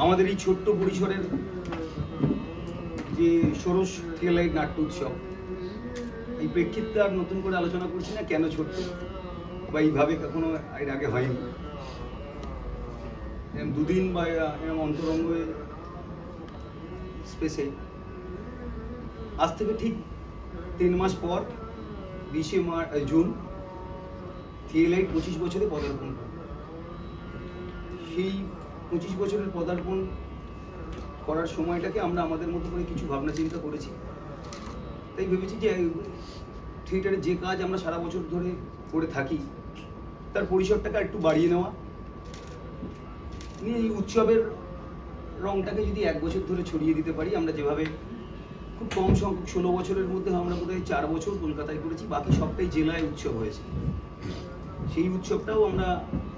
আমাদের এই ছোট্ট পরিসরের যে ষোড়শ থিয়েলাইট নাট্য উৎসব, এই প্রেক্ষিতে আর নতুন করে আলোচনা করছি না কেন ছোট্ট বা এইভাবে কখনো এর আগে হয়নি। দুদিন বা এরকম অন্তরঙ্গ স্পেসে আজ থেকে ঠিক 3 মাস পর 20শে জুন থিয়েলাইট 25 বছরে পদার্পণ করবে। সেই 25 বছরের পদার্পণ করার সময়টাকে আমরা আমাদের মতো করে কিছু ভাবনা চিন্তা করেছি। তাই ভেবেছি যে থিয়েটারে যে কাজ আমরা সারা বছর ধরে করে থাকি তার পরিসরটাকে একটু বাড়িয়ে নেওয়া, নিয়ে এই উৎসবের রংটাকে যদি 1 বছর ধরে ছড়িয়ে দিতে পারি। আমরা যেভাবে খুব কম সংখ্যক 16 বছরের মধ্যে আমরা বোধহয় 4 বছর কলকাতায় করেছি, বাকি সবটাই জেলায় উৎসব হয়েছে। সেই উৎসবটাও আমরা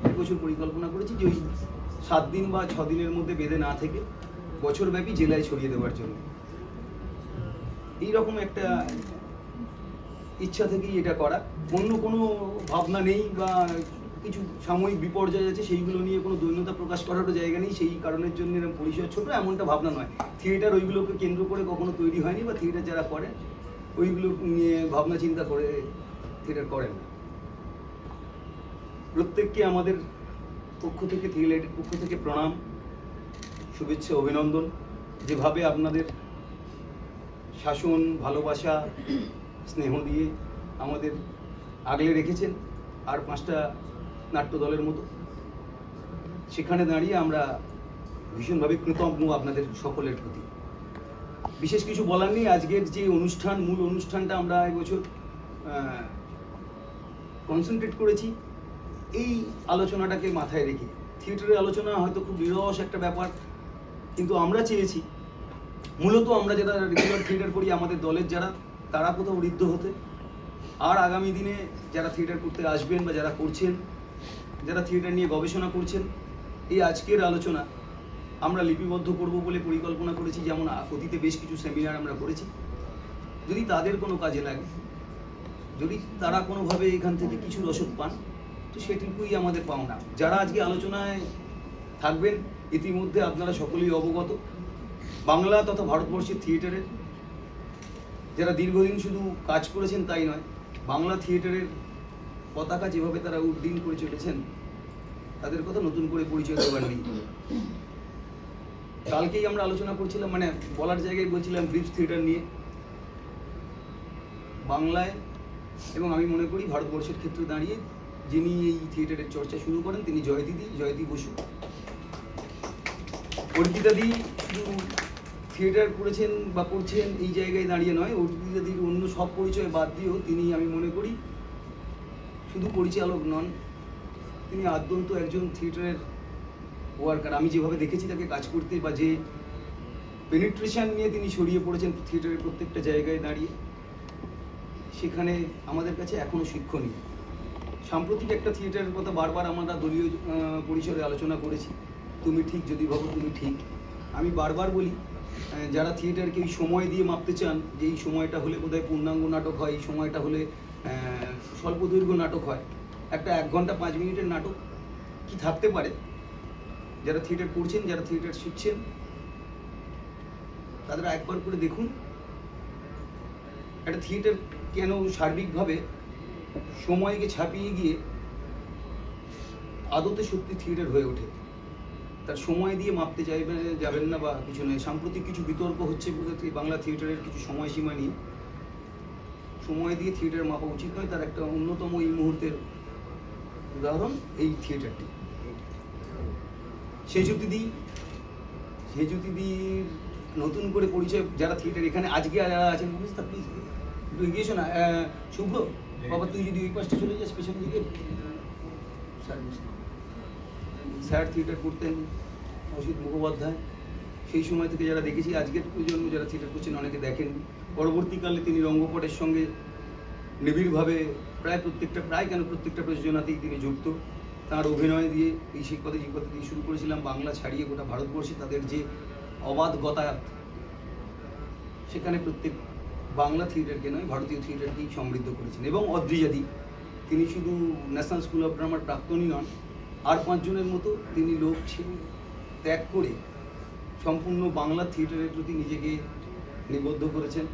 এবছর পরিকল্পনা করেছি যে ওই 7 দিন বা 6 দিনের মধ্যে বেঁধে না থেকে বছরব্যাপী জেলায় ছড়িয়ে দেওয়ার জন্য। এইরকম একটা ইচ্ছা থেকেই এটা করা, অন্য কোনো ভাবনা নেই বা কিছু সাময়িক বিপর্যয় আছে সেইগুলো নিয়ে কোনো দৈন্যতা প্রকাশ করারও জায়গা নেই। সেই কারণের জন্য এরকম পরিসর ছোট এমনটা ভাবনা নয়। থিয়েটার ওইগুলোকে কেন্দ্র করে কখনো তৈরি হয়নি, বা থিয়েটার যারা করে ওইগুলো নিয়ে ভাবনা চিন্তা করে থিয়েটার করেন না। প্রত্যেককে আমাদের পক্ষ থেকে, থিয়েলাইটের পক্ষ থেকে প্রণাম, শুভেচ্ছা, অভিনন্দন। যেভাবে আপনাদের শাসন, ভালোবাসা, স্নেহ দিয়ে আমাদের আগলে রেখেছেন আর 5টা নাট্য দলের মতো, সেখানে দাঁড়িয়ে আমরা ভীষণভাবে কৃতজ্ঞ আপনাদের সকলের প্রতি। বিশেষ কিছু বলার নেই। আজকের যে অনুষ্ঠান, মূল অনুষ্ঠানটা আমরা এবছর কনসেন্ট্রেট করেছি এই আলোচনাটাকে মাথায় রেখে। থিয়েটারের আলোচনা হয়তো খুব বিরস একটা ব্যাপার, কিন্তু আমরা চেয়েছি মূলত আমরা যারা রেগুলার থিয়েটার করি, আমাদের দলের যারা, তারা কোথাও ঋদ্ধ হতে, আর আগামী দিনে যারা থিয়েটার করতে আসবেন বা যারা করছেন, যারা থিয়েটার নিয়ে গবেষণা করছেন, এই আজকের আলোচনা আমরা লিপিবদ্ধ করব বলে পরিকল্পনা করেছি। যেমন অতীতে বেশ কিছু সেমিনার আমরা করেছি। যদি তাদের কোনো কাজে লাগে, যদি তারা কোনোভাবে এখান থেকে কিছু রসদ পান, তো সেটুকুই আমাদের পাওনা। যারা আজকে আলোচনায় থাকবেন ইতিমধ্যে আপনারা সকলেই অবগত। বাংলা তথা ভারতবর্ষের থিয়েটারের যারা দীর্ঘদিন শুধু কাজ করেছেন তাই নয়, বাংলা থিয়েটারের পতাকা যেভাবে তারা উড্ডীন করে চলেছেন, তাদের কথা নতুন করে পরিচয় দেওয়ার নেই। কালকেই আমরা আলোচনা করছিলাম, মানে বলার জায়গায় বলছিলাম ব্রিজ থিয়েটার নিয়ে। বাংলায় এবং আমি মনে করি ভারতবর্ষের ক্ষেত্রে দাঁড়িয়ে যিনি এই থিয়েটারের চর্চা শুরু করেন তিনি জয়তী বসু। অর্পিতাদি শুধু থিয়েটার করেছেন বা করছেন এই জায়গায় দাঁড়িয়ে নয়, অর্পিতাদির অন্য সব পরিচয় বাদ দিয়েও তিনি, আমি মনে করি, শুধু পরিচালক নন, তিনি আদ্যন্ত একজন থিয়েটারের ওয়ার্কার। আমি যেভাবে দেখেছি তাকে কাজ করতে, বা যে পেনিট্রেশন নিয়ে তিনি ছড়িয়ে পড়েছেন থিয়েটারের প্রত্যেকটা জায়গায় দাঁড়িয়ে, সেখানে আমাদের কাছে এখনও শিক্ষণীয়। সাম্প্রতিক একটা থিয়েটারের কথা বারবার আমরা দলীয় পরিসরে আলোচনা করেছি, তুমি ঠিক যদি ভাবো তুমি ঠিক। আমি বারবার বলি, যারা থিয়েটারকে এই সময় দিয়ে মাপতে চান, যে এই সময়টা হলে বোধহয় পূর্ণাঙ্গ নাটক হয়, এই সময়টা হলে স্বল্প দৈর্ঘ্য নাটক হয়, একটা 1 ঘন্টা 5 মিনিটের নাটক কি থাকতে পারে? যারা থিয়েটার করছেন, যারা থিয়েটার শিখছেন, তাদের একবার করে দেখুন একটা থিয়েটার কেন সার্বিকভাবে সময়কে ছাপিয়ে গিয়ে আদতে সত্যি থিয়েটার হয়ে ওঠে। তার সময় দিয়ে মাপতে যাবেন না বা কিছু নয়। সাম্প্রতিক কিছু বিতর্ক হচ্ছে বাংলা থিয়েটারের কিছু সময়সীমা নিয়ে। সময় দিয়ে থিয়েটার মাপা উচিত নয়। তার একটা অন্যতম এই মুহূর্তের উদাহরণ এই থিয়েটারটি। সেজুতিদির নতুন করে পরিচয়, যারা থিয়েটার এখানে আজকে যারা আছেন, প্লিজ একটু এগিয়ে শোনা। শুভ্র বাবা, তুই যদি ওই পাশটা চলে যাস পেছনের দিকে। স্যার থিয়েটার করতেন, অসিত মুখোপাধ্যায়। সেই সময় থেকে যারা দেখেছি, আজকের প্রজন্ম যারা থিয়েটার করছেন অনেকে দেখেন। পরবর্তীকালে তিনি রঙ্গপটের সঙ্গে নিবিড়ভাবে প্রত্যেকটা প্রযোজনাতেই তিনি যুক্ত। তার অভিনয় দিয়ে এই কথা দিয়ে শুরু করেছিলাম, বাংলা ছাড়িয়ে গোটা ভারতবর্ষে তাদের যে অবাধ গতায়াত, সেখানে প্রত্যেক বাংলা থিয়েটারকে নয় ভারতীয় থিয়েটারকেই সমৃদ্ধ করেছেন। এবং অদ্রিজাদি, তিনি শুধু ন্যাশনাল স্কুল অফ ড্রামার প্রাক্তনই নন, আর 5 জনের মতো তিনি লোক ত্যাগ করে সম্পূর্ণ বাংলা থিয়েটারের প্রতি নিজেকে নিবদ্ধ করেছেন।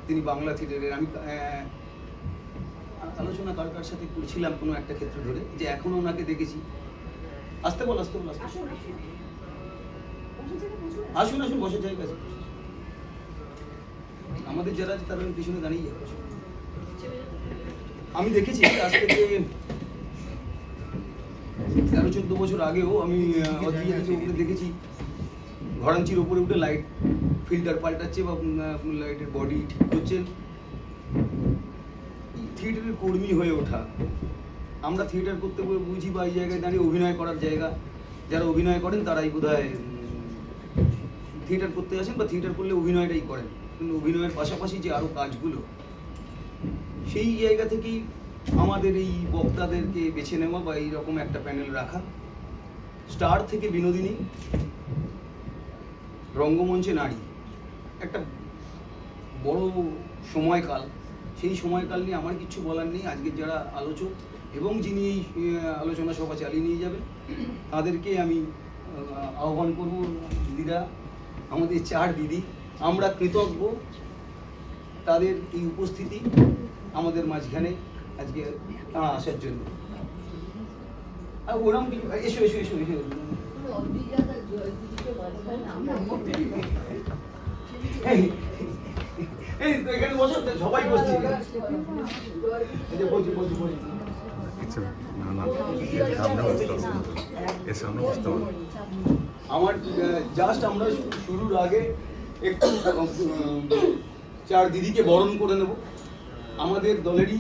তিনি বাংলা থিয়েটারের, আমি আলোচনা কার কার সাথে করছিলাম কোনো একটা ক্ষেত্র ধরে, যে এখনও ওনাকে দেখেছি। আসতে বল, আসতে বল, আসতে বল। আসুন আসুন, বসার জায়গা আছে। আমাদের যারা আছে তারা পিছনে দাঁড়িয়ে যাবে। আমি দেখেছি আজ থেকে 13-14 বছর আগেও আমি অদ্রিজাদিকে উপরে দেখেছি ঘরাঞ্চির উপরে উঠে লাইট ফিল্টার পাল্টাচ্ছে বা লাইটের বডি ঠিক করছেন। থিয়েটারের কর্মী হয়ে ওঠা, আমরা থিয়েটার করতে বুঝি বা এই জায়গায় দাঁড়িয়ে অভিনয় করার জায়গা, যারা অভিনয় করেন তারাই বোধহয় থিয়েটার করতে আসেন বা থিয়েটার করলে অভিনয়টাই করেন, কিন্তু অভিনয়ের পাশাপাশি যে আরও কাজগুলো, সেই জায়গা থেকেই আমাদের এই বক্তাদেরকে বেছে নেওয়া বা এইরকম একটা প্যানেল রাখা। স্টার থেকে বিনোদিনী, রঙ্গমঞ্চে নারী, একটা বড় সময়কাল। সেই সময়কাল নিয়ে আমার কিছু বলার নেই। আজকের যারা আলোচক এবং যিনি এই আলোচনা সভা চালিয়ে নিয়ে যাবেন, তাদেরকে আমি আহ্বান করব। দিদিরা, আমাদের 4 দিদি, আমরা কৃতজ্ঞ তাদের এই উপস্থিতি আমাদের মাঝখানে আজকে আসার জন্য। ওরম এসো এসো এসো এসো। এই তো এখানে বসো, সবাই বসছি। আমার জাস্ট আমরা শুরুর আগে একটু 4 দিদিকে বরণ করে নেব। আমাদের দলেরই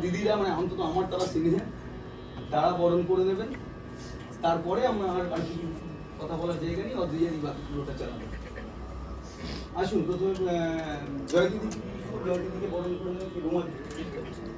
দিদিরা, মানে অন্তত আমার তারা সিনিয়র, তারা বরণ করে নেবেন। তারপরে আমরা আর কিছু কথা বলার জায়গা নেই, অদ্রিজাদি বাকি পুরোটা চালাবো। আসুন, প্রথমে জয় দিদিকে বরণ করে নেবেন। রুমা দিকে আসুন।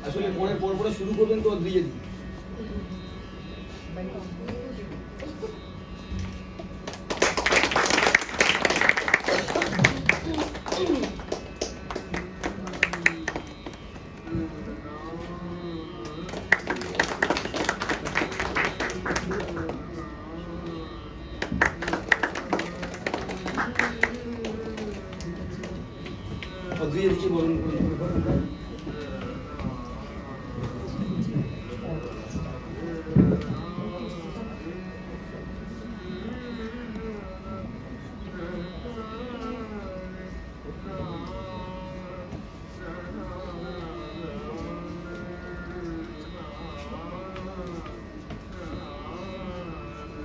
আসলে পরে শুরু করবেন তো অদ্রিজাদি। অদ্রিজাদিকে বরণ করে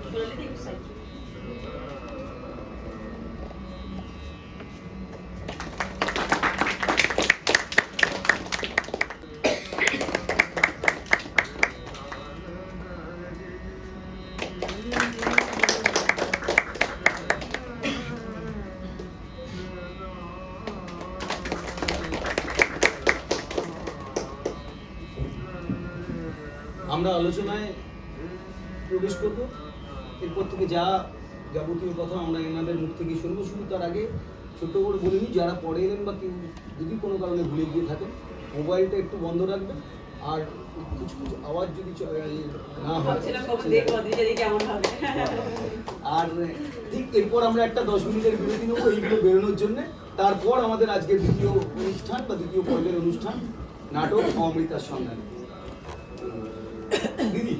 আমরা আলোচনায় প্রবেশ করব। এরপর থেকে যা যাবতীয় কথা আমরা এনাদের মুখ থেকে শুনবো। শুধু তার আগে ছোট্ট করে বলে নিই, যারা পরে এলেন বা কেউ যদি কোনো কারণে ভুলে গিয়ে থাকেন, মোবাইলটা একটু বন্ধ রাখবেন। আর কিছু কিছু আওয়াজ যদি না হয়, আর ঠিক এরপর আমরা একটা 10 মিনিটের বিরতি নেবো এইগুলো বেরোনোর জন্য। তারপর আমাদের আজকের দ্বিতীয় অনুষ্ঠান বা দ্বিতীয় পর্বের অনুষ্ঠান, নাটক অমৃতার সন্ধানে। দিদি,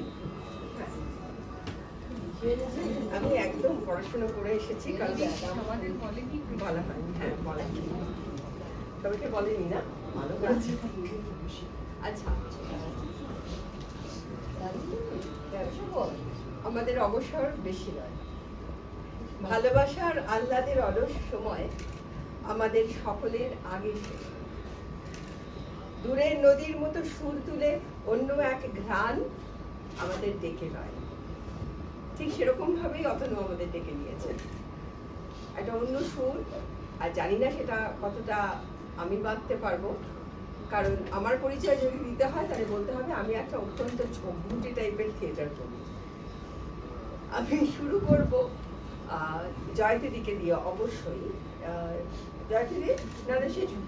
আমি একদম পড়াশোনা করে এসেছি, কারণ আমাদের বলেনি, বলা হয়নি। হ্যাঁ, বলেনি, তবে কে বলেনি না, ভালো করেছি। আচ্ছা, আমাদের অবসর বেশি নয়, ভালোবাসার আহ্লাদের অলস সময় আমাদের সকলের আগে শেষ। দূরের নদীর মতো সুর তুলে অন্য এক ঘ্রাণ আমাদের ডেকে নয়, ঠিক সেরকম ভাবেই অতনু আমাদের ডেকে নিয়েছে, একটা অন্য সুর। আর জানি না সেটা কতটা আমি বাঁধতে পারবো, কারণ আমার পরিচয় যদি দিতে হয় তাহলে বলতে হবে আমি একটা অত্যন্ত ঝগড়ুটি টাইপের থিয়েটার করি। আমি শুরু করব জয়তিদিকে দিয়ে, অবশ্যই। জয়তিদি না, সেজু,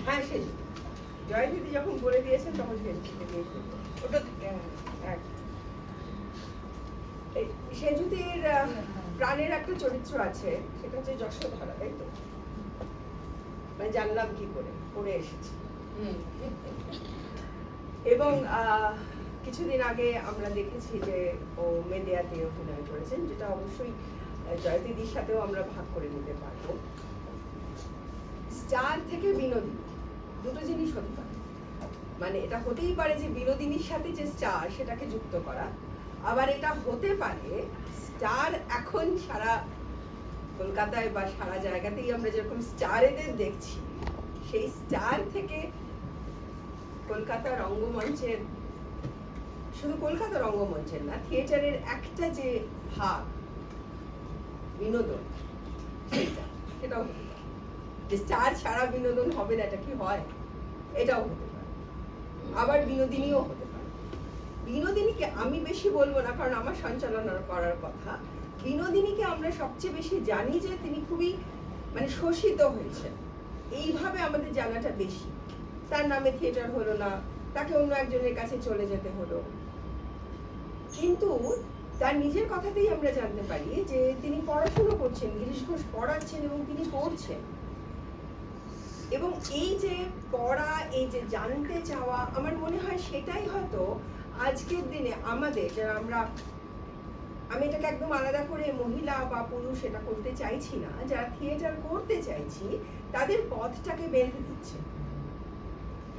হ্যাঁ সেজু। জয়তিদি যখন বলে দিয়েছেন তখন সেজুকে দিয়েছেন। ওটা সেজুদির প্রাণের একটা চরিত্র আছে, সেটা হচ্ছে যশোধরা, তাই তো? মানে জানলাম কি করে, পড়ে এসেছি। এবং কিছুদিন আগে আমরা দেখেছি যে ও মেডিয়াতে অভিনয় করেছেন, যেটা অবশ্যই জয়দিদির সাথেও আমরা ভাগ করে নিতে পারবো। স্টার থেকে বিনোদিনী দুটো জিনিস হতে পারে, মানে এটা হতেই পারে যে বিনোদিনীর সাথে যে স্টার সেটাকে যুক্ত করা, আবার এটা হতে পারে স্টার এখন সারা কলকাতায় বা সারা জায়গাতেই আমরা যেরকম স্টারেদের দেখছি, সেই স্টার থেকে কলকাতা রঙ্গমঞ্চের, শুধু কলকাতা রঙ্গমঞ্চের না, থিয়েটারের একটা যে ভাগ বিনোদন, সেটাও হতে পারে। যে স্টার ছাড়া বিনোদন হবে না, এটা কি হয়? এটাও হতে পারে। আবার বিনোদিনীও হতে পারে। বিনোদিনীকে আমি বেশি বলবো না, কারণ আমার সঞ্চালনা করার কথা। বিনোদিনীকে আমরা সবচেয়ে বেশি জানি যে তিনি খুবই মানে শোষিত হয়েছেন, এইভাবে আমাদের জানাটা বেশি। তার নামে থিয়েটার হলো না, তাকে অন্য একজনের কাছে চলে যেতে হলো, কিন্তু তার নিজের কথাতেই আমরা জানতে পারি যে তিনি পড়াশোনা করছেন, গিরিশ ঘোষ পড়াচ্ছেন এবং তিনি পড়ছেন। এবং এই যে পড়া, এই যে জানতে চাওয়া, আমার মনে হয় সেটাই হয়তো আজকের দিনে আমাদের যারা আমি এটাকে একদম আলাদা করে মহিলা বা পুরুষ এটা করতে চাইছি না, যারা থিয়েটার করতে চাইছি তাদের পথটাকে বেঁধে দিচ্ছে।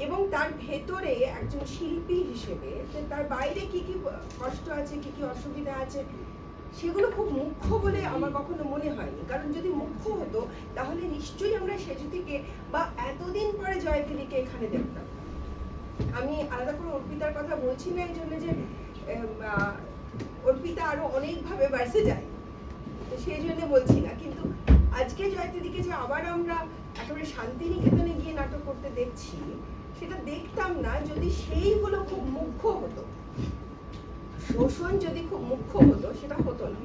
এবং তার ভেতরে একজন শিল্পী হিসেবে তার বাইরে কি কি কষ্ট আছে, কি কি অসুবিধা আছে, সেগুলো খুব মুখ্য বলে আমার কখনো মনে হয়নি। কারণ যদি মুখ্য হতো তাহলে নিশ্চয়ই আমরা সেজুদিকে বা এতদিন পরে জয়তিদিকে এখানে দেখতাম। আমি আলাদা করে অর্পিতার কথা বলছি না এই জন্য যে অর্পিতা আরো অনেকভাবে বাড়ছে যায়, সেই জন্য বলছি না। কিন্তু আজকে জয়তিদিকে যে আবার আমরা একেবারে শান্তিনিকেতনে গিয়ে নাটক করতে দেখছি, সেটা দেখতাম না যদি সেইগুলো খুব মুখ্য হতো। শোষণ যদি খুব মুখ্য হতো, সেটা হতো না।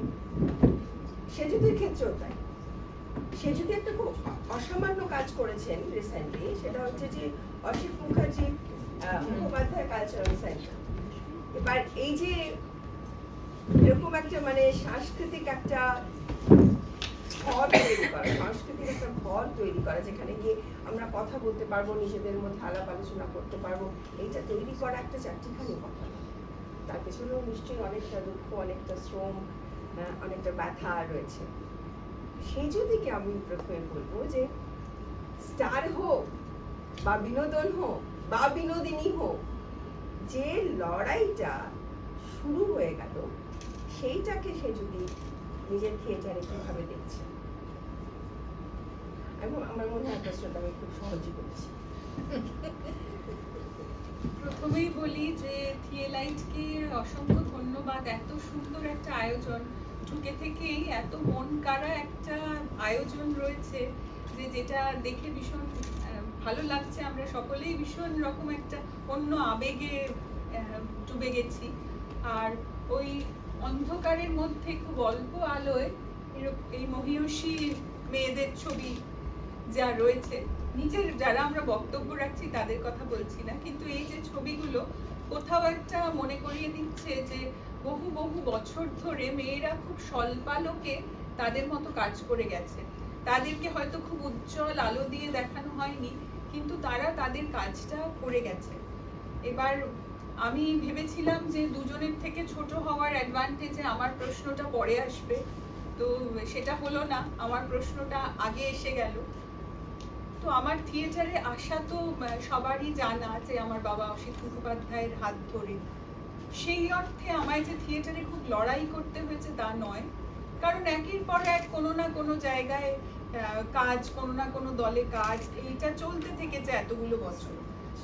সেজুদির ক্ষেত্রেও তাই। সেজুদি একটা খুব অসামান্য কাজ করেছেন রিসেন্টলি, সেটা হচ্ছে যে অসিত মুখার্জি মুখোপাধ্যায় কালচারাল সেন্টার। এবার এই যে এরকম একটা মানে সাংস্কৃতিক একটা ঘর তৈরি করা, সাংস্কৃতিক একটা ঘর তৈরি করা, যেখানে গিয়ে আমরা কথা বলতে পারবো, নিজেদের মধ্যে আলাপ আলোচনা করতে পারবো, এইটা তৈরি করা একটা চারটিখানি কথা। তার পেছনেও নিশ্চয়ই অনেকটা দুঃখ, অনেকটা শ্রম, অনেকটা ব্যথা রয়েছে। সেই যদিকে আমি প্রথমে বলবো যে স্টার হোক বা বিনোদন হোক বা বিনোদিনী হোক, যে লড়াইটা শুরু হয়ে গেল সেইটাকে সে যদি নিজের থিয়েটারে কিভাবে দেখছে। আমার মনে হয় প্রশ্নটা আমি খুব সহজই করছি। প্রথমেই বলি যে থিয়েলাইটকে অসংখ্য ধন্যবাদ, এত সুন্দর একটা আয়োজন, ঢুকে থেকেই এত মন কাড়া একটা আয়োজন রয়েছে যে যেটা দেখে ভীষণ ভালো লাগছে। আমরা সকলেই ভীষণ রকম একটা অন্য আবেগে ডুবে গেছি। আর ওই অন্ধকারের মধ্যে খুব অল্প আলোয় এই মহিয়সী মেয়েদের ছবি যা রয়েছে, নিজের যারা আমরা বক্তব্য রাখছি তাদের কথা বলছি না, কিন্তু এই যে ছবিগুলো কোথাও একটা মনে করিয়ে দিচ্ছে যে বহু বহু বছর ধরে মেয়েরা খুব স্বল্পালোকে তাদের মতো কাজ করে গেছে। তাদেরকে হয়তো খুব উজ্জ্বল আলো দিয়ে দেখানো হয়নি, কিন্তু তারা তাদের কাজটা করে গেছে। এবার আমি ভেবেছিলাম যে দুজনের থেকে ছোট হওয়ার অ্যাডভান্টেজে আমার প্রশ্নটা পরে আসবে, তো সেটা হলো না, আমার প্রশ্নটা আগে এসে গেল। তো আমার থিয়েটারে আসা তো সবারই জানা যে আমার বাবা অসিত মুখোপাধ্যায়ের হাত ধরে। সেই অর্থে আমায় যে থিয়েটারে খুব লড়াই করতে হয়েছে তা নয়, কারণ একের পর এক কোনো না কোনো জায়গায় কাজ, কোনো না কোনো দলে কাজ, এইটা চলতে থেকেছে এতগুলো বছর,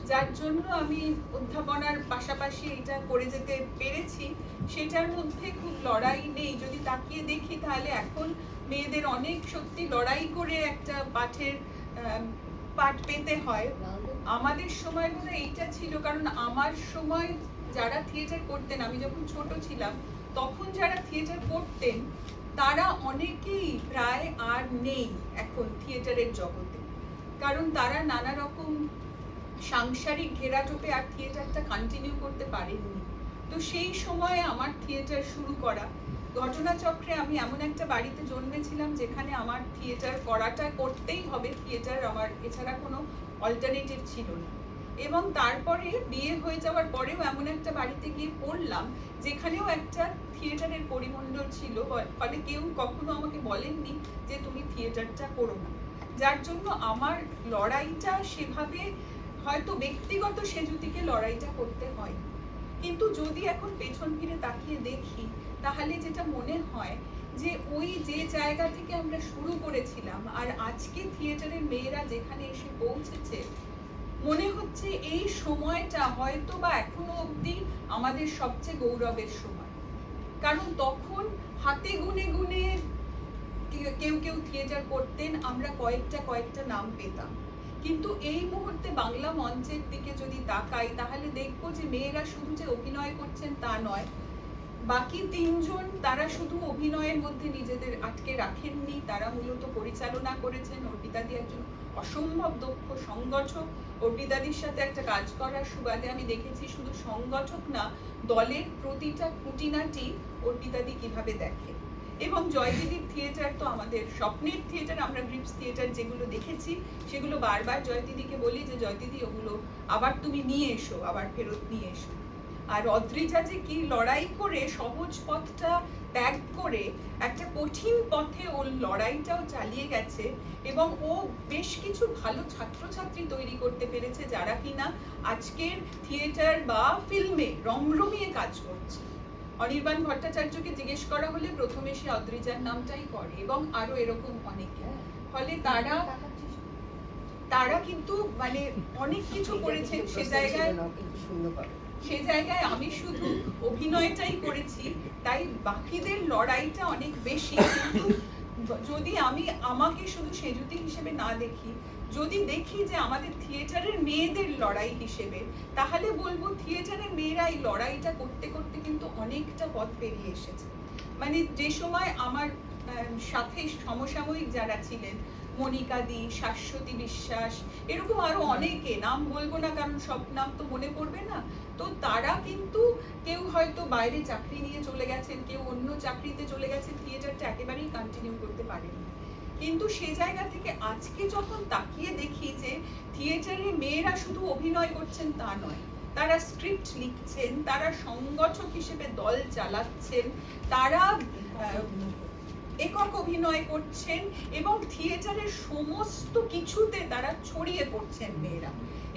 যার জন্য আমি অধ্যাপনার পাশাপাশি এটা করে যেতে পেরেছি। সেটার মধ্যে খুব লড়াই নেই। যদি তাকিয়ে দেখি তাহলে এখন মেয়েদের অনেক সত্যি লড়াই করে একটা পাঠ পেতে হয়। আমাদের সময় মনে হয় এইটা ছিল, কারণ আমার সময় যারা থিয়েটার করতেন, আমি যখন ছোট ছিলাম তখন যারা থিয়েটার করতেন তারা অনেকেই প্রায় আর নেই এখন থিয়েটারের জগতে, কারণ তারা নানা রকম সাংসারিক ঘেরাটোপে আর থিয়েটারটা কন্টিনিউ করতে পারেননি। তো সেই সময়ে আমার থিয়েটার শুরু করা ঘটনাচক্রে আমি এমন একটা বাড়িতে জন্মেছিলাম যেখানে আমার থিয়েটার করাটা করতেই হবে, থিয়েটার আমার এছাড়া কোনো অল্টারনেটিভ ছিল না। এবং তারপরে বিয়ে হয়ে যাওয়ার পরেও এমন একটা বাড়িতে গিয়ে পড়লাম যেখানেও একটা থিয়েটারের পরিমণ্ডল ছিল, ফলে কেউ কখনো আমাকে বলেননি যে তুমি থিয়েটারটা করো না। যার জন্য আমার লড়াইটা সেভাবে হয়তো ব্যক্তিগত সেজুতিকে লড়াইটা করতে হয়। কিন্তু যদি এখন পেছন ফিরে তাকিয়ে দেখি তাহলে যেটা মনে হয় যে ওই যে জায়গা থেকে আমরা শুরু করেছিলাম আর আজকে থিয়েটারের মেয়েরা যেখানে এসে পৌঁছেছে, মনে হচ্ছে এই সময়টা হয়তো বা এখনো অবধি আমাদের সবচেয়ে গৌরবের সময়। কারণ তখন হাতে গুনে গুনে কেউ কেউ থিয়েটার করতেন, আমরা কয়েকটা নাম পেতাম। কিন্তু এই মুহূর্তে বাংলা মঞ্চের দিকে যদি তাকাই তাহলে দেখবো যে মেয়েরা শুধু যে অভিনয় করছেন তা নয়, বাকি তিনজন তারা শুধু অভিনয়ের মধ্যে নিজেদের আটকে রাখেননি, তারা মূলত পরিচালনা করেছেন। অর্পিতাদি একজন অসম্ভব দক্ষ সংগঠক। অর্পিতাদির সাথে একটা কাজ করার সুবাদে আমি দেখেছি শুধু সংগঠক না, দলের প্রতিটা খুঁটিনাটি অর্পিতাদি কিভাবে দেখে। এবং জয়দিদির থিয়েটার তো আমাদের স্বপ্নের থিয়েটার। আমরা গ্রিপস থিয়েটার যেগুলো দেখেছি সেগুলো বারবার জয়দিদিকে বলি যে জয়দিদি ওগুলো আবার তুমি নিয়ে এসো, আবার ফেরত নিয়ে এসো। আর অদ্রিজা যে কি লড়াই করে সহজ পথটা ত্যাগ করে একটা কঠিন পথে ওর লড়াইটাও চালিয়ে গেছে, এবং ও বেশ কিছু ভালো ছাত্রছাত্রী তৈরি করতে পেরেছে যারা কিনা আজকের থিয়েটার বা ফিল্মে রমরমিয়ে কাজ করছে। অনির্বাণ ভট্টাচার্যকে জিজ্ঞেস করা হলে প্রথমে সে অদ্রিজার নামটাই করে, এবং আরো এরকম অনেকে। ফলে তারা কিন্তু মানে অনেক কিছু করেছেন। সে জায়গায় আমি শুধু অভিনয়টাই করেছি, তাই বাকিদের লড়াইটা অনেক বেশি। কিন্তু যদি আমি আমাকে শুধু সেজুতি হিসেবে না দেখি, যদি দেখি যে আমাদের থিয়েটারের মেয়েদের লড়াই হিসেবে, তাহলে বলবো থিয়েটারের মেয়েরা এই লড়াইটা করতে করতে কিন্তু অনেকটা পথ পেরিয়ে এসেছে। মানে যে সময় আমার সাথে সমসাময়িক যারা ছিলেন, মনিকা দি, শাশ্বতী বিশ্বাস, এরকম আরো অনেকে, নাম বলবো না কারণ সব নাম তো মনে পড়বে না, তো তারা কিন্তু কেউ হয়তো বাইরে চাকরি নিয়ে চলে গেছেন, কেউ অন্য চাকরিতে চলে গেছেন, থিয়েটারটা একেবারেই কন্টিনিউ করতে পারেনি। কিন্তু সে জায়গা থেকে আজকে যখন তাকিয়ে দেখি যে থিয়েটারে মেয়েরা শুধু অভিনয় করছেন তা নয়, তারা স্ক্রিপ্ট লিখছেন, তারা সংগঠক হিসেবে দল চালাচ্ছেন, তারা একক অভিনয় করছেন এবং থিয়েটারের সমস্ত কিছুতে তারা ছড়িয়ে পড়ছেন মেয়েরা।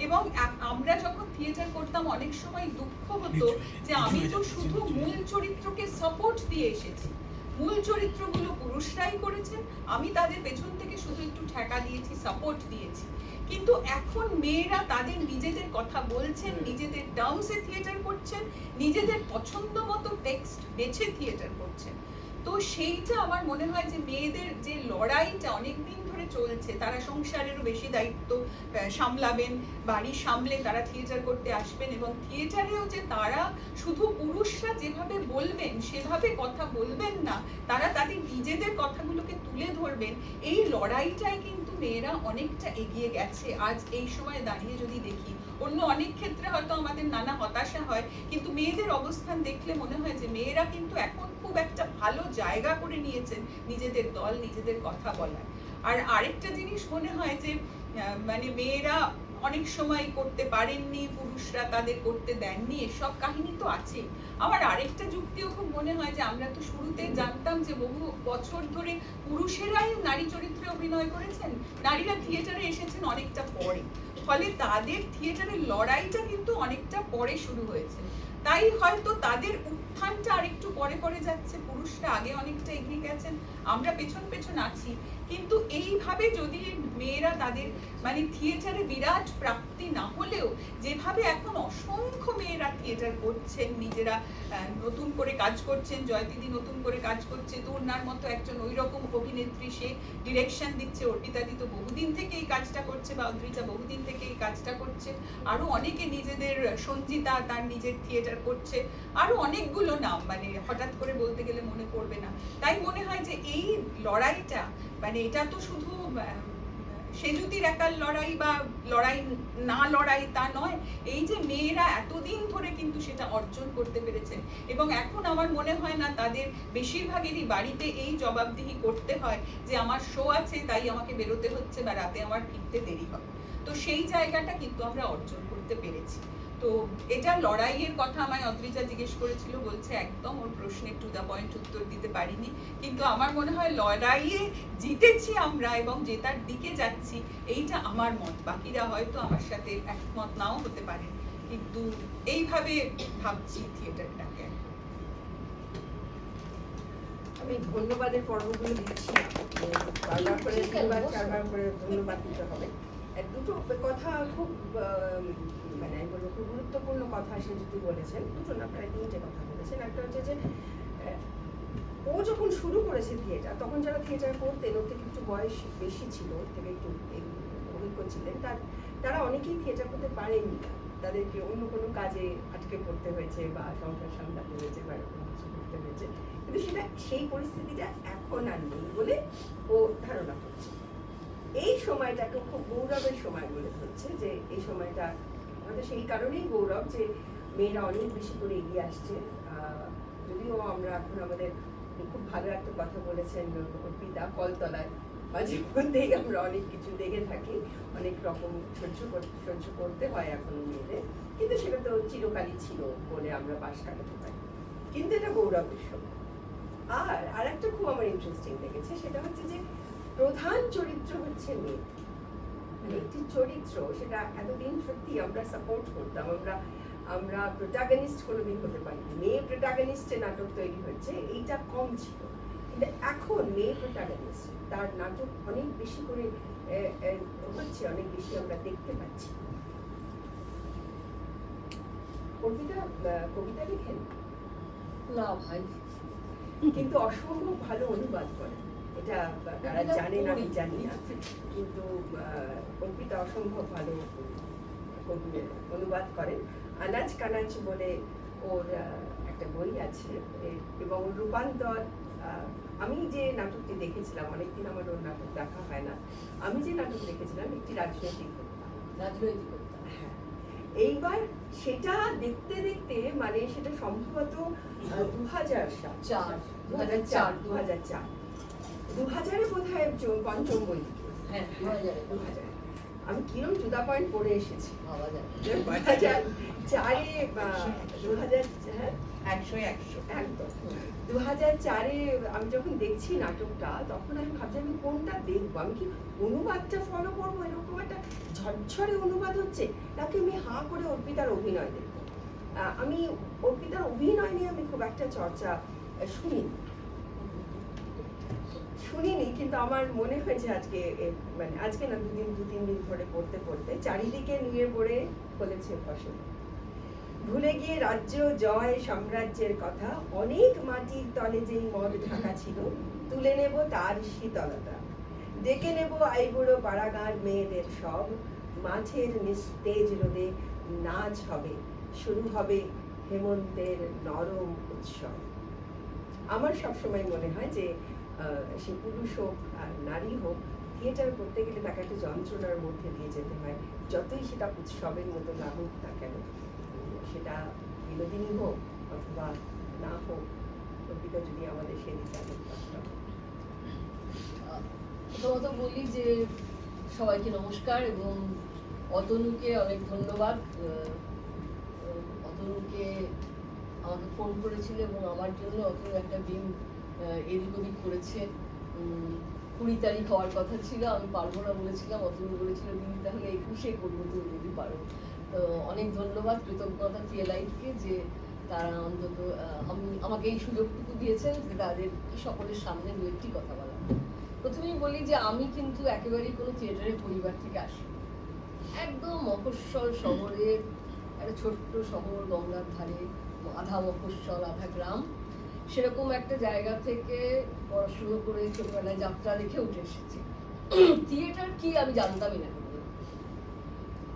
এবং আমরা যখন থিয়েটার করতাম অনেক সময় দুঃখ হতো যে আমি তো শুধু মূল চরিত্রকে সাপোর্ট দিয়ে এসেছি, মূল চরিত্রগুলো পুরুষরাই করেছেন, আমি তাদের পেছন থেকে শুধু একটু ঠেকা দিয়েছি, সাপোর্ট দিয়েছি। কিন্তু এখন মেয়েরা তাদের নিজেদের কথা বলছেন, নিজেদের টার্মসে থিয়েটার করছেন, নিজেদের পছন্দ মতো টেক্সট বেছে থিয়েটার করছেন। তো সেইটা আমার মনে হয় যে মেয়েদের যে লড়াইটা অনেকদিন ধরে চলছে, তারা সংসারেরও বেশি দায়িত্ব সামলাবেন, বাড়ি সামলে তারা থিয়েটার করতে আসবেন, এবং থিয়েটারেও যে তারা শুধু পুরুষরা যেভাবে বলবেন সেভাবে কথা বলবেন না, তারা তাদের নিজেদের কথাগুলোকে তুলে ধরবেন, এই লড়াইটাই কিন্তু মেয়েরা অনেকটা এগিয়ে গেছে আজ এই সময় দাঁড়িয়ে যদি দেখি। অন্য অনেক ক্ষেত্রে হয়তো আমাদের নানা হতাশা হয়, কিন্তু মেয়েদের অবস্থান দেখলে মনে হয় যে মেয়েরা কিন্তু এখন খুব একটা ভালো জায়গা করে নিয়েছেন নিজেদের দল, নিজেদের কথা বলার। আর আরেকটা জিনিস মনে হয় যে মানে মেয়েরা অনেক সময় করতে পারেননি, পুরুষরা তাদের করতে দেননি, এসব কাহিনী তো আছে। আমার আরেকটা যুক্তিও খুব মনে হয় যে আমরা তো শুরুতে জানতাম যে বহু বছর ধরে পুরুষেরাই নারী চরিত্রে অভিনয় করেছেন, নারীরা থিয়েটারে এসেছেন অনেকটা পরে, ফলে তাদের থিয়েটারের লড়াইটা কিন্তু অনেকটা পরে শুরু হয়েছে। তাই হয়তো তাদের উত্থানটা আরেকটু পরে পরে যাচ্ছে, পুরুষরা আগে অনেকটা এগিয়ে গেছেন, আমরা পেছন পেছন আছি। কিন্তু এইভাবে যদি মেয়েরা তাদের মানে থিয়েটারে বিরাট প্রাপ্তি না হলেও যেভাবে এখন অসংখ্য মেয়েরা থিয়েটার করছেন, নিজেরা নতুন করে কাজ করছেন, জয়দিদি নতুন করে কাজ করছে, তূর্ণার মতো একজন ওই রকম অভিনেত্রী, সে ডিরেকশন দিচ্ছে, অর্পিতাদি তো বহুদিন থেকে এই কাজটা করছে, বা অদ্রিজা বহুদিন থেকে এই কাজটা করছে, আরো অনেকে নিজেদের, সঞ্জিতা তার নিজের থিয়েটার করছে, আরো অনেকগুলো নাম মানে হঠাৎ করে বলতে গেলে মনে পড়বে না। তাই মনে হয় যে এই লড়াইটা মানে এটা তো শুধু সেজুতির একার লড়াই বা লড়াই না লড়াই তা নয়, এই যে মেয়েরা এতদিন ধরে কিন্তু সেটা অর্জন করতে পেরেছেন, এবং এখন আমার মনে হয় না তাদের বেশিরভাগেরই বাড়িতে এই জবাবদিহি করতে হয় যে আমার শো আছে তাই আমাকে বেরোতে হচ্ছে বা রাতে আমার ফিরতে দেরি হবে। তো সেই জায়গাটা কিন্তু আমরা অর্জন করতে পেরেছি। তো এটা লড়াইয়ের কথা আমায় অদ্রিজা জিজ্ঞেস করেছিল, বলছে একদম ওর প্রশ্নের টু দা পয়েন্ট উত্তর দিতে পারিনি, কিন্তু আমার মনে হয় লড়াইয়ে জিতেছি আমরা এবং জেতার দিকে যাচ্ছি, এইটা আমার মত। বাকিরা হয়তো আমার সাথে একমত নাও হতে পারে, কিন্তু এইভাবে ভাবছি থিয়েটারটাকে। আমি ধন্যবাদের পর্বগুলো দিচ্ছি, বারবার করে তিনবার চারবার করে ধন্যবাদ দিতে হবে। দুটো কথা খুব মানে আমি বলবো খুব গুরুত্বপূর্ণ কথা সে যদি বলেছেন, দুটো না প্রায় তিনটে কথা বলেছেন। একটা হচ্ছে যে ও যখন শুরু করেছে থিয়েটার, তখন যারা থিয়েটার করতেন ওর থেকে একটু বয়স বেশি ছিল, ওর থেকে একটু অভিজ্ঞ ছিলেন, তারা অনেকেই থিয়েটার করতে পারেননি, তাদেরকে অন্য কোনো কাজে আটকে পড়তে হয়েছে বা সংসার সামলাতে হয়েছে বা এরকম কিছু করতে হয়েছে, কিন্তু সেটা সেই পরিস্থিতিটা এখন আর নেই বলে ও ধারণা করছে। এই সময়টাকে খুব গৌরবের সময় বলে ধরছে, যে এই সময়টা হয়তো সেই কারণেই গৌরব যে মেয়েরা অনেক বেশি করে এগিয়ে আসছে। যদিও আমরা এখন আমাদের খুব ভালো একটা কথা বলেছেন অর্পিতা, কলতলায় মাঝে মধ্যেই আমরা অনেক কিছু দেখে থাকি, অনেক রকম সহ্য করতে হয় এখন মেয়েদের, কিন্তু সেটা তো চিরকালই ছিল বলে আমরা পাশ কাটাতে পারি, কিন্তু এটা গৌরবের সময়। আর একটা খুব আমার ইন্টারেস্টিং লেগেছে, সেটা হচ্ছে যে প্রধান চরিত্র হচ্ছে মেয়ে, মানে একটি চরিত্র, সেটা এতদিন সত্যি আমরা সাপোর্ট করতাম, আমরা প্রোটাগনিস্ট কোনোদিন হতে পারিনি, মেয়ে প্রোটাগনিস্টে নাটক তৈরি হচ্ছে এইটা কম ছিল, কিন্তু এখন মেয়ে প্রোটাগনিস্ট, তার নাটক অনেক বেশি করে হচ্ছে, অনেক বেশি আমরা দেখতে পাচ্ছি। কবিতা লেখেন না ভাই, কিন্তু অসম্ভব ভালো অনুবাদ করেন, এটা তারা জানে না, আমি জানি না, কিন্তু অর্পিতা অসম্ভব ভালো অনুবাদ করেন। আনাজ কানাজ বলে ওর একটা বই আছে, এবং রূপান্তর, আমি যে নাটকটি দেখেছিলাম, অনেকদিন আমার ওর নাটক দেখা হয় না, আমি যে নাটক দেখেছিলাম একটি রাজনৈতিক হ্যাঁ, এইবার সেটা দেখতে দেখতে মানে সেটা সম্ভবত 2004 বোধ হয় পঞ্চম বই, হ্যাঁ 2000, আমি কিরম টু দা পয়েন্ট পড়ে এসেছি। ভাবা যায় না। 2004-এ 2000 হ্যাঁ 100 একদম 2004-এ আমি যখন দেখছি নাটকটা, তখন আমি ভাবছি আমি কোনটা দেখবো, আমি কি অনুবাদটা ফলো করবো, এরকম একটা ঝরঝরে অনুবাদ হচ্ছে, নাকি আমি হাঁ করে অর্পিতার অভিনয় দেখবো। আমি অর্পিতার অভিনয় নিয়ে আমি খুব একটা চর্চা শুনিনি, কিন্তু আমার মনে হয়েছে আজকে মানে আজকে না দু তিন দিন ধরে পড়তে পড়তে চারিদিকে নিয়ে পড়ে ফলেছে ফসল। ভুলে গিয়ে রাজ্য জয় সাম্রাজ্যের কথা, অনেক মাটির তলে যেই মদ ঢাকা ছিল, তুলে নেব তার শীতলতা, ডেকে নেব আইবুড়ো পাড়াগাঁর মেয়েদের সব, মাঠের নিস্তেজ রোদে নাচ হবে, শুরু হবে হেমন্তের নরম উৎসব। আমার সবসময় মনে হয় যে সে পুরুষ হোক আর নারী হোক, থিয়েটার করতে গেলে তাকে একটা যন্ত্রণার মধ্যে দিয়ে যেতে হয়, যতই সেটা উৎসবের মতো না হোক না কেন, সেটা বিনোদিনী হোক অথবা না হোক। অর্পিতা যদি আমাদের সেদিকে প্রথমত বলি যে সবাইকে নমস্কার এবং অতনুকে অনেক ধন্যবাদ। অতনুকে আমাকে ফোন করেছিল এবং আমার জন্য অতনু একটা দিন এদিক ওদিক করেছে। 20 তারিখ হওয়ার কথা ছিল, আমি পারবো না বলেছিলাম, অতনু বলেছিল দিদি তাহলে 21-এ করবো তুমি যদি পারো। তো অনেক ধন্যবাদ, কৃতজ্ঞতা থিয়েলাইটকে যে তারা অন্তত আমাকে এই সুযোগটুকু দিয়েছেন যে তাদের সকলের সামনে দু একটি কথা বলা। প্রথমেই বলি যে আমি কিন্তু একেবারেই কোনো থিয়েটারের পরিবার থেকে আসি। একদম মফস্বল শহরের একটা ছোট্ট শহর, গঙ্গার ধারে, আধা মফস্বল আধা গ্রাম, সেরকম একটা জায়গা থেকে পড়াশুনো করে ছোটবেলায় যাত্রা দেখে উঠে এসেছি। থিয়েটার কি আমি জানতামই না।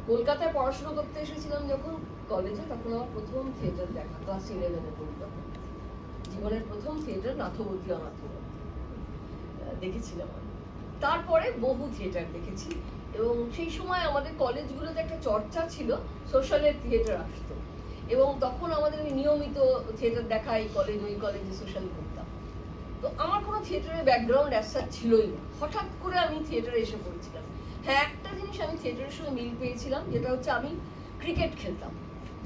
কলকাতায় পড়াশুনো করতে এসেছিলাম যখন কলেজে, তখন আমার প্রথম থিয়েটার দেখা ক্লাস 11-এ পড়ি তখন। জীবনের প্রথম থিয়েটার নাথবতী অনাথবতী দেখেছিলাম আমি। তারপরে বহু থিয়েটার দেখেছি এবং সেই সময় আমাদের কলেজগুলোতে একটা চর্চা ছিল, সোশ্যালের থিয়েটার আসতো এবং তখন আমাদের নিয়মিত থিয়েটার দেখা এই কলেজ ওই কলেজে সোশ্যাল করতাম। তো আমার কোনো থিয়েটারের ব্যাকগ্রাউন্ড অ্যাজ সাচ ছিলই না, হঠাৎ করে আমি থিয়েটারে এসে পড়েছিলাম। হ্যাঁ, একটা জিনিস আমি থিয়েটারের সঙ্গে মিল পেয়েছিলাম, যেটা হচ্ছে আমি ক্রিকেট খেলতাম,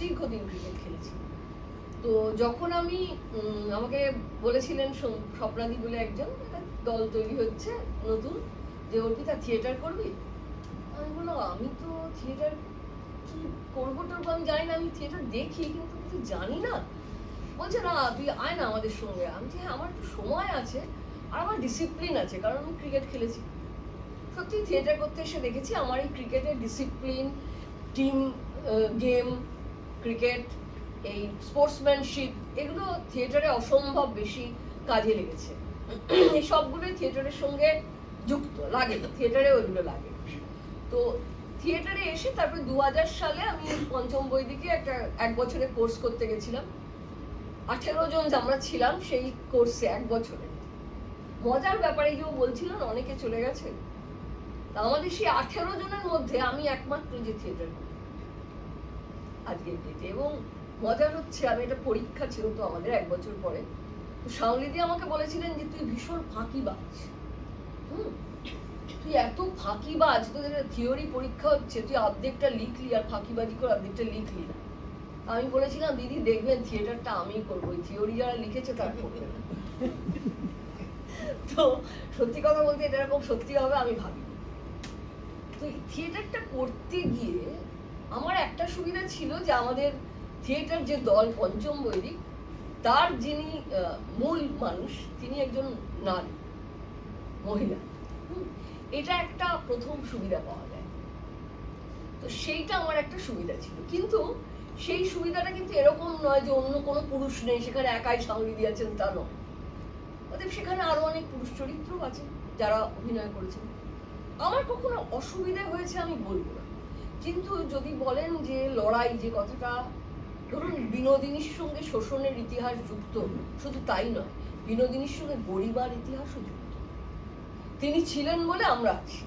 দীর্ঘদিন ক্রিকেট খেলেছি। তো যখন আমি আমাকে বলেছিলেন স্বপ্নাদি বলে একজন, একটা দল তৈরি হচ্ছে নতুন, যে অর্পিতা থিয়েটার করবি, আমি বললাম আমি তো থিয়েটার কি করবো টরবো আমি জানি না, আমি থিয়েটার দেখি কিন্তু কিছু জানি না। বলছে না তুই আয় না আমাদের সঙ্গে। আমি হ্যাঁ, আমার একটু সময় আছে আর আমার ডিসিপ্লিন আছে, কারণ আমি ক্রিকেট খেলেছি। সত্যি থিয়েটার করতে এসে দেখেছি আমার এই ক্রিকেটের ডিসিপ্লিন, টিম গেম, ক্রিকেট, এই স্পোর্টসম্যানশিপ, এগুলো থিয়েটারে অসম্ভব বেশি কাজে লেগেছে। এই সবগুলোই থিয়েটারের সঙ্গে যুক্ত লাগে, থিয়েটারে ওইগুলো লাগে। তো থিয়েটারে এসে তারপর 2000 সালে আমি পঞ্চম বৈদিকে একটা 1 বছরের কোর্স করতে গেছিলাম। 18 জন আমরা ছিলাম সেই কোর্সে 1 বছরে। মজার ব্যাপারে কেউ বলছিলেন অনেকে চলে গেছে, তা আমাদের সেই 18 জনের মধ্যে আমি একমাত্র যে থিয়েটার করি আজকের ডেটে। এবং মজার হচ্ছে, আমি একটা পরীক্ষা ছিল তো আমাদের 1 বছর পরে, তো শাওলিদি আমাকে বলেছিলেন যে তুই ভীষণ ফাঁকিবাজ, তুই এত ফাঁকিবাজ, তোদের থিওরি পরীক্ষা হচ্ছে, তুই অর্ধেকটা লিখলি আর ফাঁকিবাজি করে অর্ধেকটা লিখলি না। আমি বলেছিলাম দিদি দেখবেন থিয়েটারটা আমিই করবো, ওই থিওরি যারা লিখেছে তারা করবে না। তো সত্যি কথা বলতে এটা এরকম সত্যি হবে আমি ভাবি। তো এই থিয়েটারটা করতে গিয়ে আমার একটা সুবিধা ছিল যে আমাদের থিয়েটার যে দল পঞ্চম বৈদিক, তার যিনি মূল মানুষ তিনি একজন নারী, মহিলা। এটা একটা প্রথম সুবিধা পাওয়া যায়। তো সেইটা আমার একটা সুবিধা ছিল, কিন্তু সেই সুবিধাটা কিন্তু এরকম নয় যে অন্য কোনো পুরুষ নেই, সেখানে একাই শাওলিদি আছেন তা নয়। অতএব সেখানে আরো অনেক পুরুষ চরিত্র আছে যারা অভিনয় করেছেন। আমার কখনো অসুবিধা হয়েছে আমি বলবো না, কিন্তু যদি বলেন যে লড়াই, যে কথাটা ধরুন বিনোদিনীর সঙ্গে শোষণের ইতিহাস যুক্ত, শুধু তাই নয়, বিনোদিনীর সঙ্গে গরিমার ইতিহাসও যুক্ত। তিনি ছিলেন বলে আমরা আছি।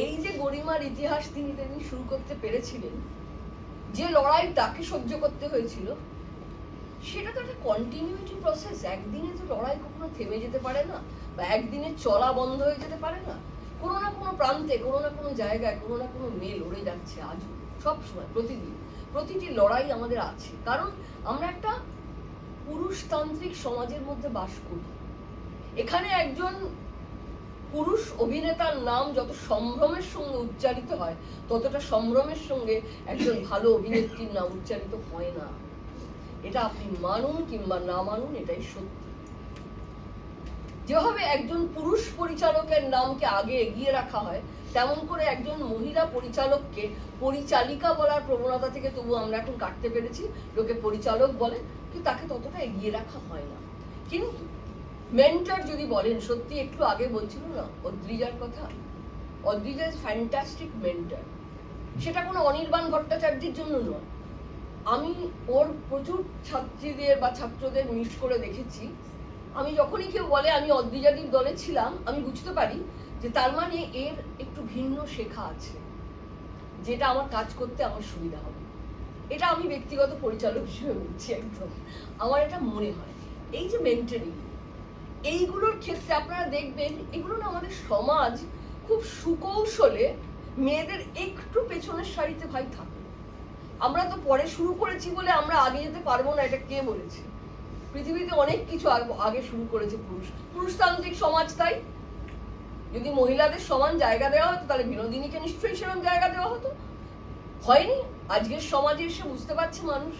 এই যে গরিমার ইতিহাস তিনি শুরু করতে পেরেছিলেন, যে লড়াই তাকে সহ্য করতে হয়েছিল, সেটা তো একটা কন্টিনিউটি প্রসেস। একদিনে তো লড়াই কখনো থেমে যেতে পারে না, বা একদিনে চলা বন্ধ হয়ে যেতে পারে না। কোনো না কোনো প্রান্তে, কোনো না কোনো জায়গায়, কোনো না কোনো মেয়ে লড়ে যাচ্ছে আজও, সবসময়, প্রতিদিন। প্রতিটি লড়াই আমাদের আছে, কারণ আমরা একটা পুরুষতান্ত্রিক সমাজের মধ্যে বাস করি। এখানে একজন পুরুষ অভিনেতার নাম যত সম্ভ্রমের সঙ্গে উচ্চারিত হয়, ততটা সম্ভ্রমের সঙ্গে একজন ভালো অভিনেত্রীর নাম উচ্চারিত হয় না। এটা আপনি মানুন কিংবা না মানুন, এটাই সত্যি। যেভাবে একজন পুরুষ পরিচালকের নামকে আগে এগিয়ে রাখা হয়, তেমন করে একজন মহিলা পরিচালককে পরিচালিকা বলার প্রবণতা থেকে তবু আমরা এখন কাটতে পেরেছি। লোকে পরিচালক বলে, কিন্তু তাকে ততটা এগিয়ে রাখা হয় না। কিন্তু মেন্টর যদি বলেন, সত্যি একটু আগে বলছিল না অদ্রিজার কথা, অদ্রিজা ইজ ফ্যান্টাস্টিক মেন্টর। সেটা কোনো অনির্বাণ ভট্টাচার্যের জন্য নয়। আমি ওর প্রচুর ছাত্রীদের বা ছাত্রদের মিস করে দেখেছি। আমি যখনই কেউ বলে আমি অদ্রিজাদির দলে ছিলাম, আমি বুঝতে পারি যে তার মানে এর একটু ভিন্ন শেখা আছে, যেটা আমার কাজ করতে আমার সুবিধা হবে। এটা আমি ব্যক্তিগত পরিচালক হিসেবে বলছি, একদম আমার এটা মনে হয়। এই যে মেন্টরিং, এইগুলোর ক্ষেত্রে আপনারা দেখবেন, এগুলো না আমাদের সমাজ খুব সুকৌশলে মেয়েদের একটু পেছনের সারিতে ভাই থাকে। আমরা তো পরে শুরু করেছি বলে আমরা আগে যেতে পারবো না, এটা কে বলেছে? পৃথিবীতে অনেক কিছু আগে শুরু করেছে পুরুষতান্ত্রিক সমাজ। তাই যদি মহিলাদের সমান জায়গা দেওয়া হতো, তাহলে বিনোদিনীকে নিশ্চয়ই সেরকম জায়গা দেওয়া হতো। হয়নি। আজকের সমাজে এসে বুঝতে পারছে মানুষ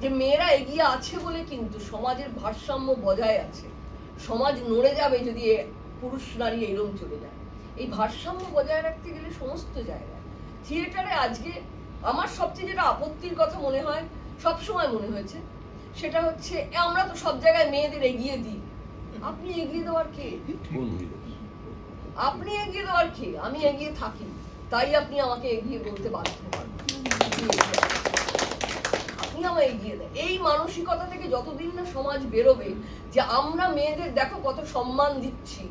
যে মেয়েরা এগিয়ে আছে বলে কিন্তু সমাজের ভারসাম্য বজায় আছে। সমাজ নড়ে যাবে যদি পুরুষ নারী এইরকম চলে যায়। এই ভারসাম্য বজায় রাখতে গেলে সমস্ত জায়গায়, থিয়েটারে আজকে আমার সবচেয়ে যেটা আপত্তির কথা মনে হয়, সবসময় মনে হয়েছে, সেটা হচ্ছে আমরা তো সব জায়গায় মেয়েদের এগিয়ে দিই। আপনি এগিয়ে দেওয়ার কে? আপনি এগিয়ে দেওয়ার কে? আমি এগিয়ে থাকি, তাই আপনি আমাকে এগিয়ে বলতে বাধ্য করেন। আপনি আমায় এগিয়ে দেন। এই মানসিকতা থেকে যতদিন না সমাজ বেরোবে যে আমরা মেয়েদের দেখো কত সম্মান দিচ্ছি,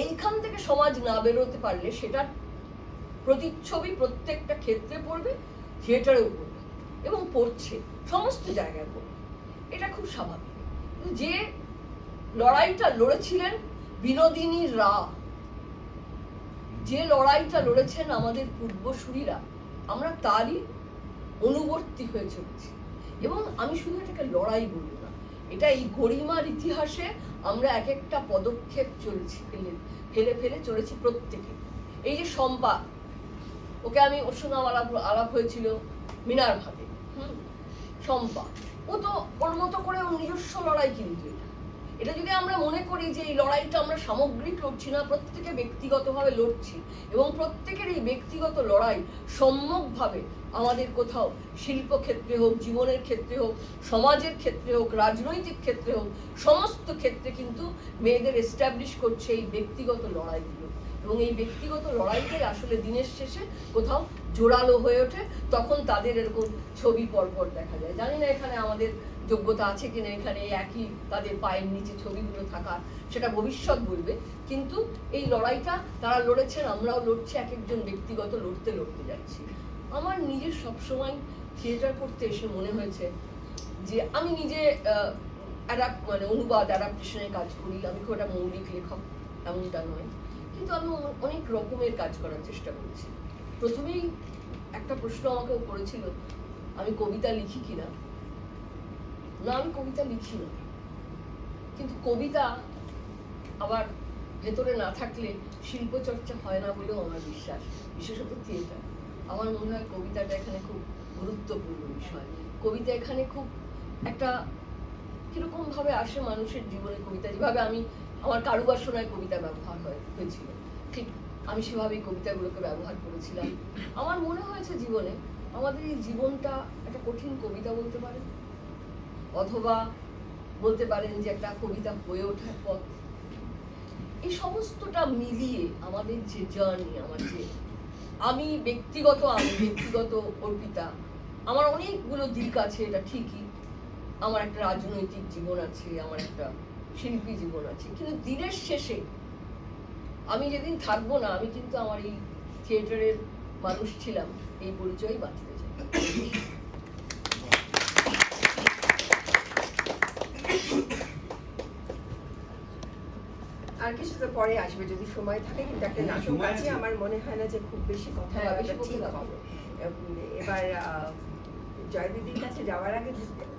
এইখান থেকে সমাজ না বেরোতে পারলে সেটার প্রতিচ্ছবি প্রত্যেকটা ক্ষেত্রে পড়বে, থিয়েটারেও পড়বে এবং পড়ছে, সমস্ত জায়গায় পড়বে। এটা খুব স্বাভাবিক। যে লড়াইটা লড়েছিলেন বিনোদিনী রা, যে লড়াইটা লড়েছেন আমাদের পূর্বসূরীরা, আমরা তারই অনুবর্তী হয়ে চলেছি। এবং আমি শুধু এটাকে লড়াই বলবো না, এটা এই গরিমার ইতিহাসে আমরা এক একটা পদক্ষেপ চলছি, ফেলে ফেলে চলেছি প্রত্যেকে। এই যে শম্পা, ওকে আমি, ওর সঙ্গে আমার আলাপ হয়েছিল মিনার ভাতে। শম্পা, ও তো ওর মতো করে ওর নিজস্ব লড়াই, কিন্তু এটা যদি আমরা মনে করি যে এই লড়াইটা আমরা সামগ্রিক লড়ছি না, প্রত্যেকে ব্যক্তিগতভাবে লড়ছি, এবং প্রত্যেকের এই ব্যক্তিগত লড়াই সম্যকভাবে আমাদের কোথাও শিল্পক্ষেত্রে হোক, জীবনের ক্ষেত্রে হোক, সমাজের ক্ষেত্রে হোক, রাজনৈতিক ক্ষেত্রে হোক, সমস্ত ক্ষেত্রে কিন্তু মেয়েদের এস্টাবলিশ করছে এই ব্যক্তিগত লড়াইগুলো। এবং এই ব্যক্তিগত লড়াইটাই আসলে দিনের শেষে কোথাও জোরালো হয়ে ওঠে, তখন তাদের এরকম ছবি পরপর দেখা যায়। জানি না এখানে আমাদের যোগ্যতা আছে কিনা এখানে একই তাদের পায়ের নিচে ছবিগুলো থাকার, সেটা ভবিষ্যৎ বলবে। কিন্তু এই লড়াইটা তারা লড়েছেন, আমরাও লড়ছি, এক একজন ব্যক্তিগত লড়তে লড়তে যাচ্ছি। আমার নিজের সবসময় থিয়েটার করতে এসে মনে হয়েছে যে আমি নিজে অনুবাদ অ্যাডাপ্টেশনের কাজ করি, আমি খুব একটা মৌলিক লেখক এমনটা নয়, কিন্তু আমি অনেক রকমের কাজ করার চেষ্টা করেছি। প্রথমেই একটা প্রশ্ন আমাকেও করেছিল, আমি কবিতা লিখি কিনা। না, আমি কবিতা লিখি না, কিন্তু কবিতা আবার ভেতরে না থাকলে শিল্প চর্চা হয় না বলেও আমার বিশ্বাস, বিশেষত থিয়েটার। আমার মনে হয় কবিতাটা এখানে খুব গুরুত্বপূর্ণ বিষয়। কবিতা এখানে খুব একটা কিরকম ভাবে আসে মানুষের জীবনে। কবিতা যেভাবে আমি আমার কারুবাসনায় কবিতা ব্যবহার হয়েছিল, ঠিক আমি সেভাবেই কবিতাগুলোকে ব্যবহার করেছিলাম। আমার মনে হয়েছে জীবনে আমাদের এই জীবনটা একটা কঠিন কবিতা বলতে পারেন, অথবা বলতে পারেন যে একটা কবিতা হয়ে ওঠার পথ। এই সমস্তটা মিলিয়ে আমাদের যে জার্নি, আমার যে আমি ব্যক্তিগত অর্পিতা, আমার অনেকগুলো দিক আছে, এটা ঠিকই। আমার একটা রাজনৈতিক জীবন আছে, আমার একটা শিল্পী জীবন আছে, কিন্তু দিনের শেষে আমি যেদিন থাকবো না, আমি কিন্তু আমার এই থিয়েটারের মানুষ ছিলাম, এই পরিচয় বাঁচতে চাই। আর কিছু তো পরে আসবে যদি সময় থাকে, কিন্তু একটা হ্যাঁ, নাটক সময় আছে, আছে। আমার মনে হয় না যে খুব বেশি কথা হ্যাঁ, বলাটা বেশি বলতে ঠিক হবে। হবে। এবার জয় দিদির কাছে যাওয়ার আগে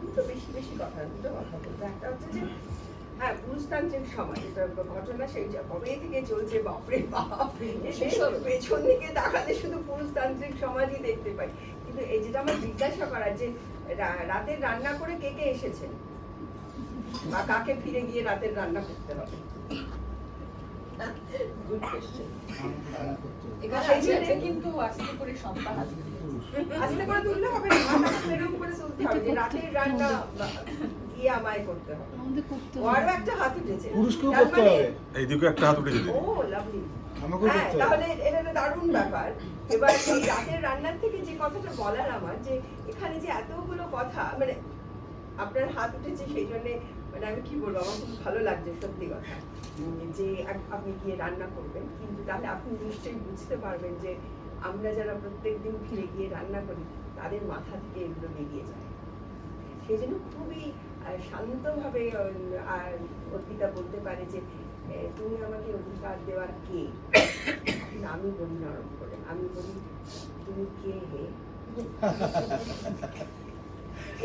দুটো বেশি কথা বলবো। একটা হচ্ছে যে হ্যাঁ, পুরুষতান্ত্রিক সমাজ, এটা ঘটনা সেই কবে থেকে চলছে, বাপরে বাপ, শেষ হবে না। পেছন দিকে তাকালে শুধু পুরুষতান্ত্রিক সমাজই দেখতে পাই। কিন্তু এই যেটা আমার জিজ্ঞাসা করার যে রাতের রান্না করে কে কে এসেছেন, বা কাকে ফিরে গিয়ে রাতের রান্না করতে হবে? Good question. এখানে সেই আছে জন্যে- কিন্তু আস্তে করে সন্তান আসবে। আস্তে করে তুললে হবে না, মাথাটা এরকম করে তুলতে হবে যে রাতের রান্না গিয়ে আমায় করতে হবে। ও আরো একটা হাত উঠেছে। পুরুষকেও তার করতে মানে- হবে। এইদিকে একটা হাত উঠেছে দিদি। ও লাভলি। আমাকেও হ্যাঁ, করতে হবে। তাহলে এটা একটা দারুণ ব্যাপার। এবার এই রাতের রান্নার থেকে যে কথাটা বলার আমার, যে এখানে যে এতগুলো কথা, মানে আপনার হাত উঠেছে সেই জন্য, মানে আমি কি বলবো, আমার খুব ভালো লাগছে সত্যি কথা, যে আপনি গিয়ে রান্না করবেন। কিন্তু তাহলে আপনি নিশ্চয়ই বুঝতে পারবেন যে আমরা যারা প্রত্যেকদিন ফিরে গিয়ে রান্না করি, তাদের মাথা থেকে এগুলো বেরিয়ে যায়। সেই জন্য খুবই শান্তভাবে অর্পিতা বলতে পারে যে তুমি আমাকে অধিকার দেওয়ার কে? আমি বলি নরম করে, আমি বলি তুমি কে হে?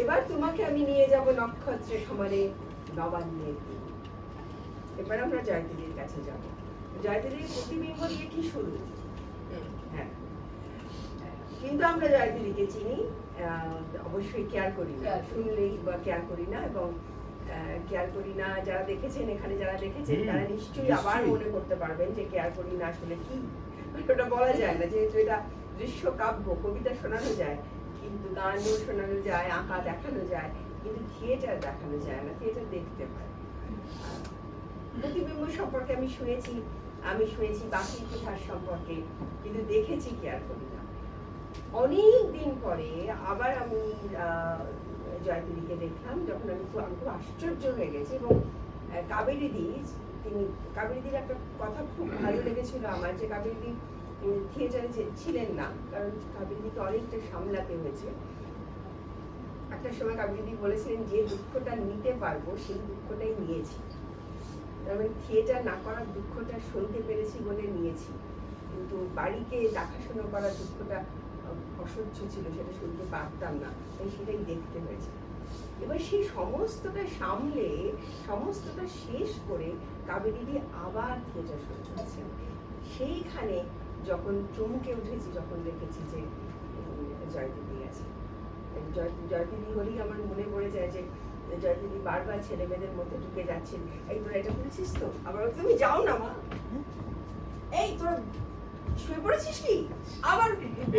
এবার তোমাকে আমি নিয়ে যাব নক্ষত্রের সমানে নবান্নের দিকে। এবার আমরা জয়দিদির কাছে যাব। জয়দিদির প্রতিবিম্ব দিয়ে কি শুরু? হ্যাঁ, কিন্তু আমরা জয়দিদিকে চিনি, অবশ্যই কেয়ার করি না, শুনলেই বা কেয়ার করি না। এবং কেয়ার করি না যারা দেখেছেন, এখানে যারা দেখেছেন, তারা নিশ্চয়ই আবার মনে করতে পারবেন যে কেয়ার করি না আসলে কি। ওটা বলা যায় না, যেহেতু এটা দৃশ্য কাব্য, কবিতা শোনানো যায়, কিন্তু গানও শোনানো যায়, আঁকা দেখানো যায়, কিন্তু থিয়েটার দেখানো যায় না, থিয়েটার দেখতে হয়। প্রতিবিম্ব সম্পর্কে আমি শুনেছি বাকি ইতিহাস সম্পর্কে, কিন্তু দেখেছি কেয়ার করি না। অনেক দিন পরে আবার আমি জয়দিদিকে দেখলাম, যখন আমি খুব আশ্চর্য হয়ে গেছি। এবং কাবেরীদির একটা কথা খুব ভালো লেগেছিল আমার, যে কাবেরীদি থিয়েটারে ছিলেন না, কারণ কাবেরীদিকে অনেকটা সামলাতে হয়েছে। একটা সময় কাবেরীদি বলেছিলেন, যে দুঃখটা নিতে পারবো সেই দুঃখটাই নিয়েছি। মানে থিয়েটার না করার দুঃখটা সইতে পেরেছি বলে নিয়েছি, কিন্তু বাড়িকে দেখাশোনা করার দুঃখটা অসহ্য ছিল, সেটা শুনতে পারতাম না, তাই সেটাই দেখতে হয়েছে। এবার সেই সমস্তটা সামলে, সমস্তটা শেষ করে কাবেরীদি আবার থিয়েটার শুরু করেছেন। সেইখানে যখন চমকে উঠেছি, যখন দেখেছি যে জয়দিদি আছে। জয়দিদি হলেই আমার মনে পড়ে যায় যে জয়দিদি বারবার ছেলে মেয়েদের মধ্যে ঢুকে যাচ্ছেন, এই তোরা এটা করেছিস তো, আবার তুমি যাও না মা, এই তোরা শুয়ে পড়েছিস কি, আবার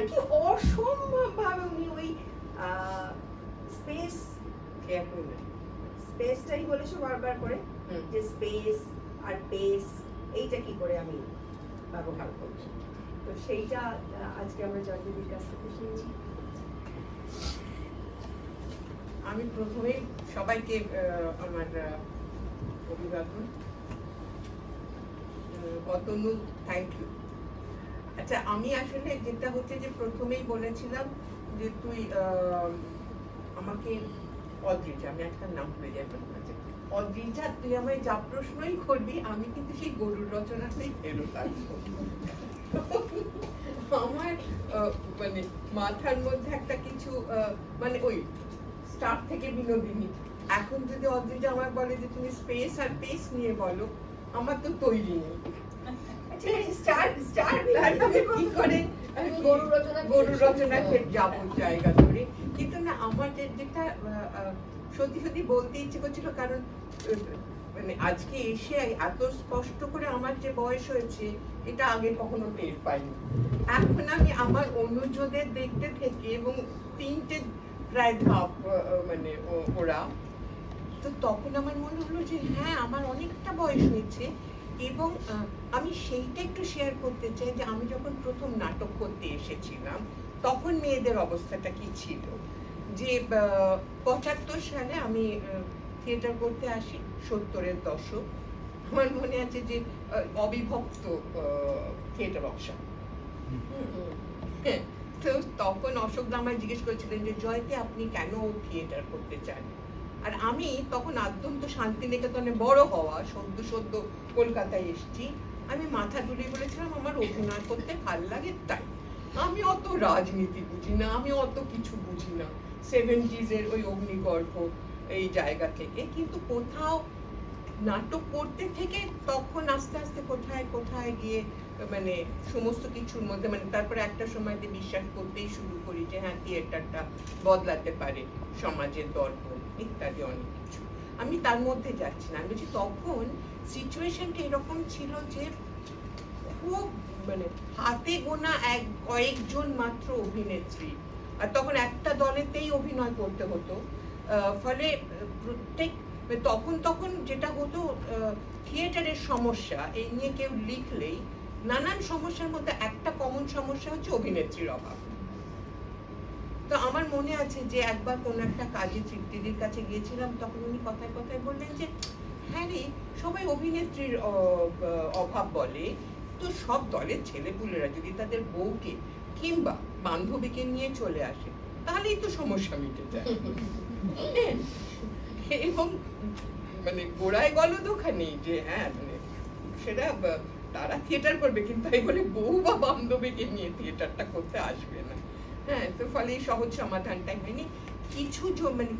কি অসম্ভব ভাবে উনি ওই স্পেসটাই বলেছো বারবার করে, যে স্পেস আর পেস এইটা কি করে আমি ব্যবহার করছি। তো সেইটা আজকে আমরা জয়দিদির কাছ থেকে শুনছি। আমি প্রথমেই সবাইকে আমার অভিবাদন। Atanu, thank you. আচ্ছা, আমি আসলে যেটা হচ্ছে যে প্রথমেই বলেছিলাম যে তুই আমাকে অদ্রিজা, আমি আজকাল নাম ভুলে যাই, অদ্রিজা তুই আমায় যা প্রশ্নই করবি আমি কিন্তু সেই গরুর রচনাতেই ফেরত আসবো। আমার মানে মাথার মধ্যে একটা কিছু মানে ওই স্টার থেকে বিনোদিনী, এখন যদি অদ্রিজা আমার বলে যে তুমি স্পেস আর পেস নিয়ে বলো, আমার তো তৈরি নেই। কি করে গরু রচনাতে যাবো জায়গা ধরে। কিন্তু না, আমার যেটা সত্যি সত্যি বলতে ইচ্ছে করছিল, কারণ মানে আজকে এসে এত স্পষ্ট করে আমার যে বয়স হয়েছে এটা আগে কখনো টের পাইনি। এখন আমি আমার অনুজদের দেখতে থেকে, এবং তিনটে প্রায় ধাপ মানে ওরা, তো তখন আমার মনে হলো যে হ্যাঁ, আমার অনেকটা বয়স হয়েছে। এবং আমি সেইটা একটু শেয়ার করতে চাই যে আমি যখন প্রথম নাটক করতে এসেছিলাম তখন মেয়েদের অবস্থাটা কি ছিল। যে ৭৫ সালে আমি থিয়েটার করতে আসি, ৭০-এর দশক। আমার মনে আছে যে অবিভক্ত থিয়েটার অপশন। তো তখন অশোক আমায় জিজ্ঞেস করেছিলেন যে জয়তে আপনি কেন থিয়েটার করতে চান। আর আমি তখন আদ্যন্ত শান্তিনিকেতনে বড় হওয়া, সদ্য কলকাতায় এসেছি, আমি মাথা তুলে বলেছিলাম আমার অভিনয় করতে ভাল লাগে তাই। আমি অত রাজনীতি বুঝি না, আমি অত কিছু বুঝি না 70s এর ওই অগ্নিগর্ভ এই জায়গা থেকে। কিন্তু কোথাও নাটক করতে থেকে তখন আস্তে আস্তে কোথায় কোথায় গিয়ে মানে সমস্ত কিছুর মধ্যে মানে তারপরে একটা সময়তে বিশ্বাস করতেই শুরু করি যে হ্যাঁ থিয়েটারটা বদলাতে পারে সমাজের দর্পণ ইত্যাদি অনেক কিছু। আমি তার মধ্যে যাচ্ছি না, আমি বলছি তখন সিচুয়েশনটা এরকম ছিল যে খুব মানে হাতে গোনা কয়েকজন মাত্র অভিনেত্রী, আর তখন একটা দলেতেই অভিনয় করতে হতো। ফলে প্রত্যেক তখন যেটা হতো থিয়েটারের সমস্যা এই নিয়ে কেউ লিখলেই নানান সমস্যার মধ্যে একটা কমন সমস্যা হচ্ছে অভিনেত্রীর অভাব। তো আমার মনে আছে যে একবার কোন একটা কাজে তৃপ্তিদির কাছে গিয়েছিলাম, তখন উনি কথায় কথায় বললেন যে হ্যাঁ রে সবাই অভিনেত্রীর অভাব বলে, তো সব দলের ছেলেপুলেরা যদি তাদের বউকে কিংবা বান্ধবীকে নিয়ে চলে আসে তাহলেই তো সমস্যা মিটে যায়। এবং মানে গোড়ায় গলদ ওখানে যে হ্যাঁ মানে সেটা তারা থিয়েটার করবে কিন্তু তাই বলে বউ বা বান্ধবীকে নিয়ে থিয়েটারটা করতে আসবে না। হ্যাঁ, তো ফলে এই সহজ সমাধানটাই হয়নি।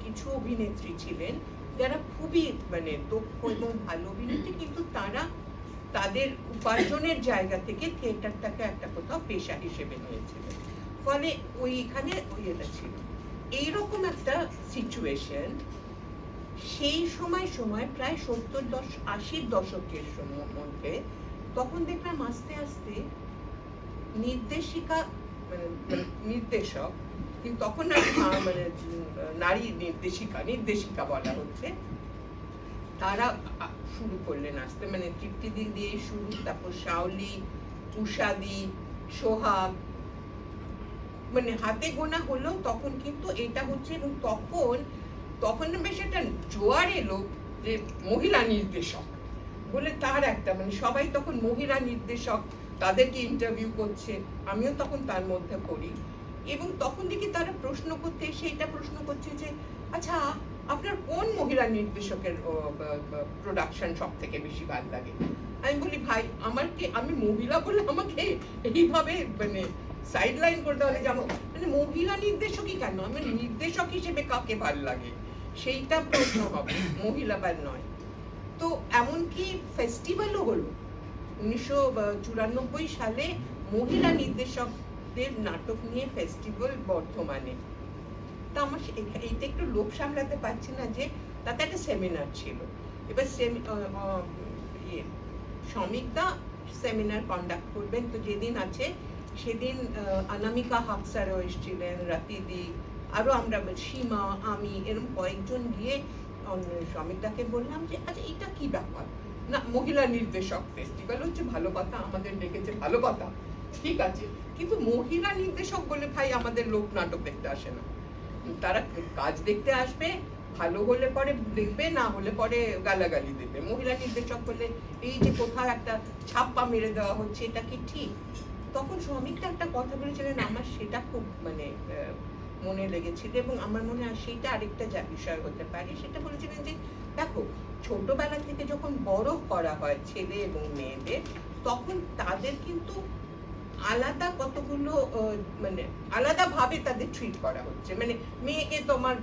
কিছু অভিনেত্রী ছিলেন যারা খুবই মানে দক্ষ এবং ভালো অভিনেত্রী, কিন্তু তারা তাদের উপার্জনের জায়গা থেকে থিয়েটারটাকে একটা কোথাও পেশা হিসেবে নিয়েছিলেন। ফলে ওইখানে ওই এটা ছিল এইরকম একটা সিচুয়েশন। সেই সময় প্রায় 70-80 দশকের মধ্যে তখন দেখলাম আস্তে আস্তে নির্দেশিকা মানে নির্দেশক, কিন্তু তখন মানে নারী নির্দেশিকা বলা হচ্ছে, তারা শুরু করলেন আসতে, মানে তৃপ্তিদি দিয়ে শুরু, তারপর শাওলি, উষাদি, সোহাগ, মানে হাতে গোনা হলো তখন কিন্তু এটা হচ্ছে। এবং তখন বেশ একটা জোয়ার এলো যে মহিলা নির্দেশক বলে, তার একটা মানে সবাই তখন মহিলা নির্দেশক তাদেরকে ইন্টারভিউ করছে, আমিও তখন তার মধ্যে পড়ি। এবং তখন দেখি তারা প্রশ্ন করতে এসে এটা প্রশ্ন করছে যে আচ্ছা আপনার কোন মহিলা নির্দেশকের প্রোডাকশন সব থেকে বেশি ভালো লাগে। আমি বলি ভাই আমি মহিলা বলে আমাকে এইভাবে মানে সাইড লাইন করতে হলে যাবো, মানে মহিলা নির্দেশকই কেন, আমি নির্দেশক হিসেবে কাকে ভালো লাগে সেইটা প্রশ্ন হবে, মহিলা বা নয়। তো এমনকি ফেস্টিভ্যালও হলো 1994 সালে মহিলা নির্দেশকদের নাটক নিয়ে ফেস্টিভ্যাল বর্ধমানে। তা আমার এইটা একটু লোভ সামলাতে পারছি না যে তাতে একটা সেমিনার ছিল। এবার শ্রমিকদা সেমিনার কন্ডাক্ট করবেন, তো যেদিন আছে সেদিন অনামিকা হাফসারও এসেছিলেন, রাতিদি, আরো আমরা সীমা, আমি এরকম কয়েকজন গিয়ে শ্রমিকদাকে বললাম যে আচ্ছা এটা কি ব্যাপার, না মহিলা নির্দেশক ফেস্টিভ্যাল হচ্ছে, ভালো কথা, আমাদের ডেকেছে ভালো কথা, ঠিক আছে, কিন্তু মহিলা নির্দেশক বলে ভাই আমাদের লোক নাটক দেখতে আসে না, তারা কাজ দেখতে আসবে, ভালো হলে পরে দেখবে, না হলে পরে গালাগালি দেবে। মহিলা নির্দেশক বলে এই যে কোথাও একটা ছাপ্পা মেরে দেওয়া হচ্ছে, এটা কি ঠিক? তখন শ্রমিকটা একটা কথা বলেছিলেন, আমার সেটা খুব মানে মনে লেগেছিল এবং আমার মনে হয় সেইটা আরেকটা যা বিষয় হতে পারে। সেটা বলেছিলেন যে দেখো ছোটবেলা থেকে যখন বড় করা হয় ছেলে এবং মেয়েদের, তখন তাদের কিন্তু আলাদা কতগুলো মানে আলাদা ভাবে তাদের ট্রিট করা হচ্ছে। মানে মেয়েকে তোমার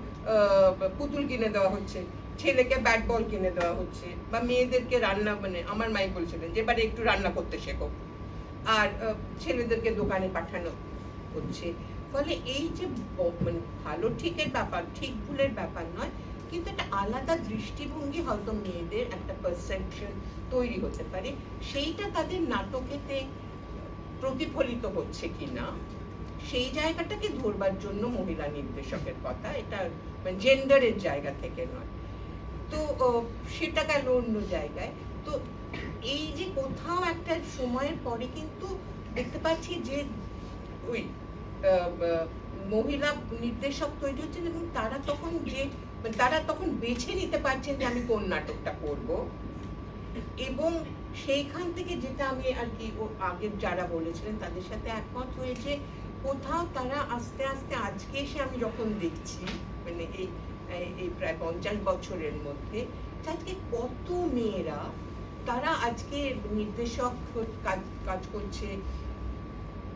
পুতুল কিনে দেওয়া হচ্ছে, ছেলেকে ব্যাট বল কিনে দেওয়া হচ্ছে, বা মেয়েদেরকে রান্না মানে আমার মাই বলছিলেন যে এবারে একটু রান্না করতে শেখো, আর ছেলেদেরকে দোকানে পাঠানো হচ্ছে। ফলে এই যে মানে ভালো ঠিকের ব্যাপার, ঠিক ভুলের ব্যাপার নয়, কিন্তু একটা আলাদা দৃষ্টিভঙ্গি হয়তো মেয়েদের একটা পারসেপশন তৈরি হতে পারে, সেইটা তাদের নাটকেতে প্রতিফলিত হচ্ছে কিনা সেই জায়গাটাকে ধরবার জন্য মহিলা নির্দেশকের কথা, এটা জেন্ডারের জায়গা থেকে নয়। তো সেটা গেল অন্য জায়গায়। তো এই যে কোথাও একটা সময়ের পরে কিন্তু দেখতে পাচ্ছি যে ওই মহিলা নির্দেশক তৈরি হচ্ছেন এবং তারা তখন বেছে নিতে পারছেন যে আমি কোন নাটকটা করব। এবং সেইখান থেকে যেটা আমি আর কি আগে যারা বলেছিলেন তাদের সাথে একমত হয়েছে, কোথাও তারা আস্তে আস্তে আজকে এসে আমি যখন দেখছি মানে এই এই প্রায় 50 বছরের মধ্যে আজকে কত মেয়েরা তারা আজকে নির্দেশক কাজ করছে,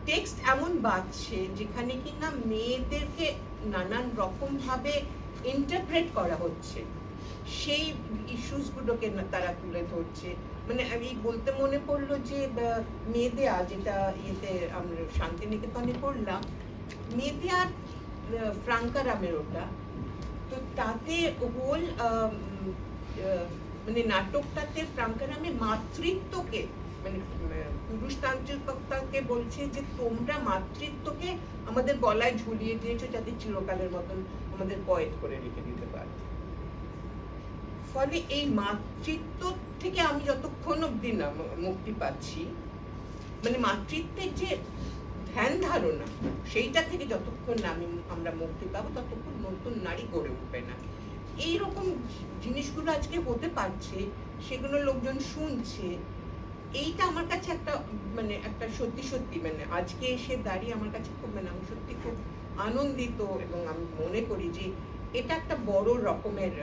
টেক্সট এমন বাঁচছে যেখানে কিনা মেয়েদেরকে নানান রকম ভাবে ইন্টারপ্রেট করা হচ্ছে, সেই ইস্যুস গুলোকে তারা তুলে ধরছে। মানে আমি বলতে মনে পড়লো যে মেয়েদেয়া, যেটা ইয়েতে আমরা শান্তিনিকেতনে করলাম, মেয়েদেয়া ফ্রাঙ্কারামের ওটা, তো তাতে হোল মানে নাটকটাতে ফ্রাঙ্কারামে মাতৃত্বকে মানে পুরুষতান্ত্রিকতাকে বলছে যে তোমরা মাতৃত্বকে আমাদের গলায় ঝুলিয়ে দিয়েছো যাতে চিরকালের মতন আমাদের কয়েদ করে রেখে দিতে পারে। ফলে এই মাতৃত্ব থেকে আমি যতক্ষণ অব্দি না মুক্তি পাচ্ছি, মানে মাতৃত্বের যে ধ্যান ধারণা সেইটা থেকে যতক্ষণ না আমরা মুক্তি পাবো ততক্ষণ নতুন নারী গড়ে উঠবে না। এইরকম জিনিসগুলো আজকে হতে পারছে, সেগুলো লোকজন শুনছে, এইটা আমার কাছে একটা মানে একটা সত্যি সত্যি মানে আজকে এসে দাঁড়িয়ে আমার কাছে খুব মানে আমি সত্যি খুব আনন্দিত, এবং আমি মনে করি যে এটা একটা বড় রকমের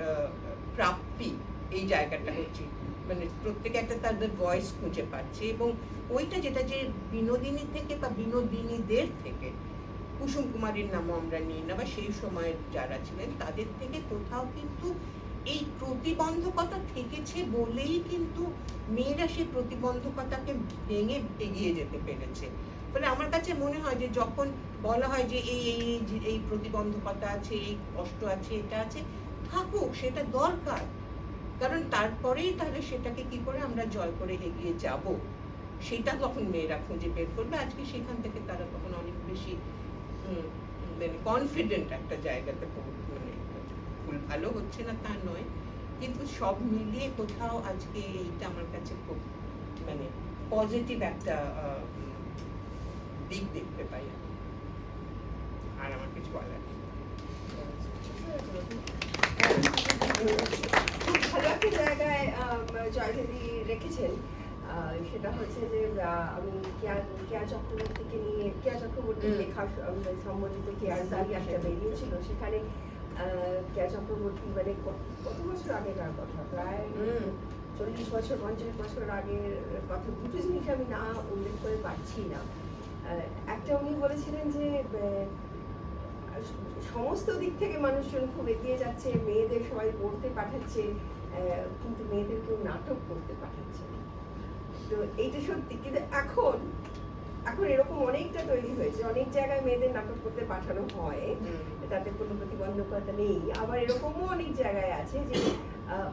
প্রাপ্তি। এই জায়গাটা হচ্ছে মানে প্রত্যেকে একটা তাদের ভয়েস খুঁজে পাচ্ছে, এবং ওইটা যেটা যে বিনোদিনী থেকে বা বিনোদিনীদের থেকে, কুসুম কুমারীর নামও আমরা নিই না বা সেই সময়ের যারা ছিলেন তাদের থেকে কোথাও কিন্তু এই প্রতিবন্ধকতা থেকেছে বলেই কিন্তু মেয়েরা সেই প্রতিবন্ধকতাকে ভেঙে এগিয়ে যেতে পেরেছে। ফলে আমার কাছে মনে হয় যে যখন বলা হয় যে এই প্রতিবন্ধকতা আছে, এই কষ্ট আছে, এটা আছে, থাকুক, সেটা দরকার, কারণ তারপরেই তাহলে সেটাকে কি করে আমরা জয় করে এগিয়ে যাব সেটা তখন মেয়েরা খুঁজে বের করবে। আজকে সেখান থেকে তারা তখন অনেক বেশি মানে কনফিডেন্ট একটা জায়গাতে মানে ফুল ভালো হচ্ছে না তা নয়, কিন্তু সব মিলিয়ে কোথাও আজকে এইটা আমার কাছে খুব মানে পজিটিভ একটা দিক দেখতে পাই। আর আমার কিছু বলার নেই। খুব ভালো একটা জায়গায় জয়দেবী রেখেছেন, সেটা হচ্ছে যে আমি কেয়া চক্রবর্তীকে নিয়ে, কেয়া চক্রবর্তীর লেখা সম্বন্ধিত কেয়ার দাবি একটা বেরিয়েছিল, সেখানে কেয়া চক্রবর্তী মানে কত বছর আগেকার কথা, প্রায় 40 বছর 50 বছর আগের কথা, দুটো জিনিস আমি না উল্লেখ করে পারছি না। একটা উনি বলেছিলেন যে সমস্ত দিক থেকে মানুষজন খুব এগিয়ে যাচ্ছে, মেয়েদের সবাই পড়তে পাঠাচ্ছে, কিন্তু মেয়েদের কেউ নাটক করতে পাঠাচ্ছে না। তো এইটা সত্যি, কিন্তু এখন এরকম অনেকটা তৈরি হয়েছে, অনেক জায়গায় মেয়েদের নাটক করতে পাঠানো হয়, তাতে কোনো প্রতিবন্ধকতা নেই। আবার এরকমও অনেক জায়গায় আছে যে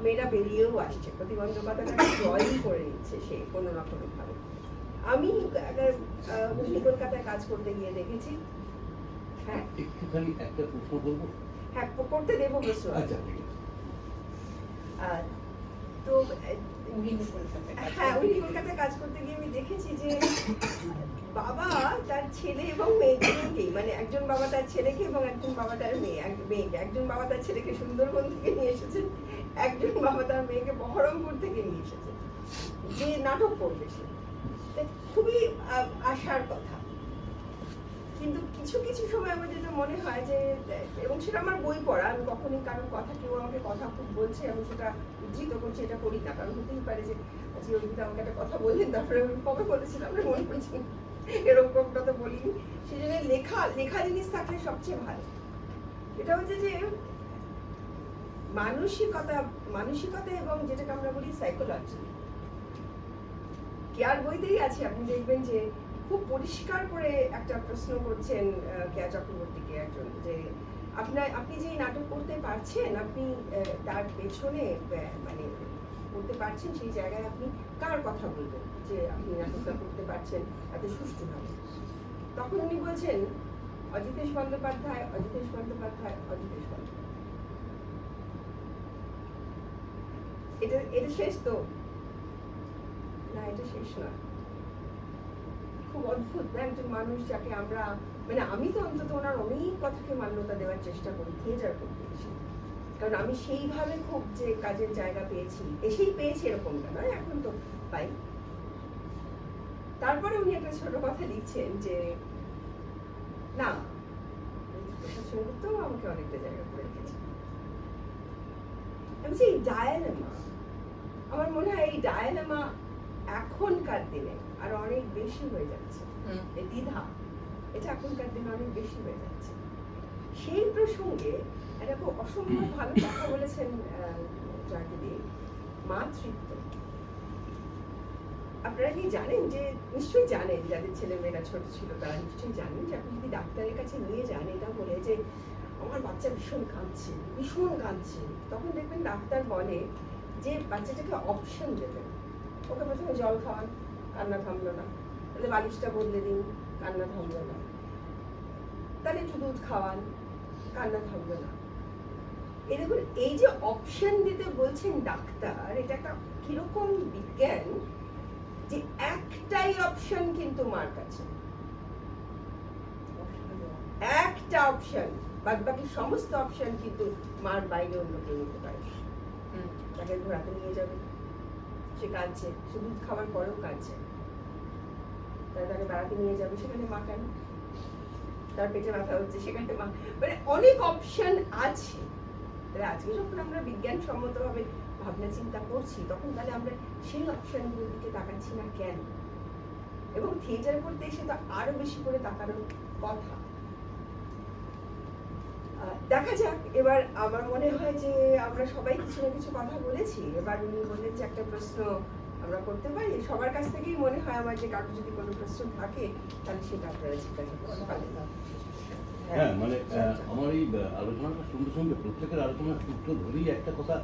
মেয়েরা বেরিয়েও আসছে, প্রতিবন্ধকতাটা জয়ই করে নিচ্ছে সে কোনো না কোনো ভাবে। আমি কলকাতায় কাজ করতে গিয়ে দেখেছি। হ্যাঁ, একটুখানি একটা প্রশ্ন করবো। হ্যাঁ, করতে দেবো প্রশ্ন। আচ্ছা, তো হ্যাঁ, উনি কলকাতায় কাজ করতে গিয়ে আমি দেখেছি যে বাবা তার ছেলে এবং মেয়েকেই, মানে একজন বাবা তার ছেলেকে এবং একজন বাবা তার মেয়েকে, একজন বাবা তার ছেলেকে সুন্দরবন থেকে নিয়ে এসেছেন, একজন বাবা তার মেয়েকে বহরমপুর থেকে নিয়ে এসেছেন, যে নাটক করবে সে। খুবই আশার কথা, কিন্তু কিছু কিছু সময় আমার যেটা মনে হয় যে, এবং সেটা আমার বই পড়া, আমি কখনই কারোর কথা, কেউ আমাকে কথা খুব বলছে এবং সেটা উদ্ধৃত করছে, এটা করি না, কারণ হতেই পারে যে আজকে অর্পিতা আমাকে একটা কথা বললেন, তারপরে আমি কবে বলেছিলাম না মনে পড়ছে, এরকমটা তো বলিনি। সেই জন্য লেখা জিনিস থাকলে সবচেয়ে ভালো। এটা হচ্ছে যে মানসিকতা এবং যেটাকে আমরা বলি সাইকোলজি, কেয়ার বইতেই আছে, আপনি দেখবেন যে খুব পরিষ্কার করে একটা প্রশ্ন করছেন কেয়া চক্রবর্তীকে একজন, যে আপনি যে নাটক করতে পারছেন, আপনি তার পেছনে মানে করতে পারছেন, সেই জায়গায় আপনি কার কথা বলবেন যে আপনি নাটকটা করতে পারছেন এত সুষ্ঠুভাবে? তখন উনি বলছেন অজিতেশ বন্দ্যোপাধ্যায়। এটা শেষ তো না, এটা শেষ না। খুব অদ্ভুত না, একজন মানুষ যাকে আমরা, মানে আমি তো অন্তত ওনার অনেক কথাকে মান্যতা দেওয়ার চেষ্টা করি থিয়েটার করতে এসে, কারণ আমি সেইভাবে খুব যে কাজের জায়গা এসেই পেয়েছি এরকমটা নয়, এখন তো পাই। তারপরে উনি একটা ছোট কথা লিখছেন যে না, প্রশাসন করতেও আমাকে অনেকটা জায়গা করে দিয়েছে, আমি বলছি, এই ডায়ালেমা, আমার মনে হয় এই ডায়ালেমা এখনকার দিনে আর অনেক বেশি হয়ে যাচ্ছে। এই দ্বিধা, এটা এখনকার দিনে অনেক বেশি হয়ে যাচ্ছে। সেই প্রসঙ্গে একটা খুব অসম্ভব ভালো কথা বলেছেন জয়ন্তী, মাতৃত্ব। আপনারা কি জানেন, যে নিশ্চয়ই জানেন, যাদের ছেলে মেয়েরা ছোট ছিল তারা নিশ্চয়ই জানেন যে আপনি যদি ডাক্তারের কাছে নিয়ে যান এটা বলে যে আমার বাচ্চা ভীষণ কাঁদছে, ভীষণ কাঁদছে, তখন দেখবেন ডাক্তার বলে যে বাচ্চাটাকে অপশন দেবেন। ওকে প্রথমে জল খাওয়ান, কান্না থামলো না, তাহলে বালিশটা বদলে দিন, কান্না থামলো না, তাহলে একটু দুধ খাওয়ান, কান্না থামলো না। এই দেখুন, এই যে অপশন দিতে বলছেন ডাক্তার, এটা একটা কিরকম বিজ্ঞান যে একটাই অপশন কিন্তু মার কাছে, একটা অপশন, বাদ বাকি সমস্ত অপশন কিন্তু মার বাইরে অন্য কেউ নিতে পারে। তাকে ঘোরাতে নিয়ে যাবে, সে কাঁদছে, সে দুধ খাওয়ার পরেও কাঁদছে, তাকে বেড়াতে নিয়ে যাবে, সেখানে মা কেন? তার পেটে ব্যথা হচ্ছে, সেখানে মা, মানে অনেক অপশন আছে। তাহলে আজকে যখন আমরা বিজ্ঞানসম্মত ভাবে ভাবনা চিন্তা করছি, তখন তাহলে আমরা সেই অপশনগুলোর দিকে তাকাচ্ছি না কেন? এবং থিয়েটার করতে এসে তো আরো বেশি করে তাকানোর কথা। দেখা যাক, এবার আমার মনে হয় যে আমরা সবাই কিছু না কিছু কথা বলেছি। এবার উনি বললেন যে একটা প্রশ্ন আমরা করতে পারি। সবার কাছ থেকেই মনে হয় আমার যে কারো যদি কোনো প্রশ্ন থাকে তাহলে সেটা আপনারা জিজ্ঞাসা করতে পারেন। হ্যাঁ, মানে আমার এই আলোচনাটা শুনতে শুনতে, প্রত্যেকের আলোচনার সূত্র ধরেই একটা কথা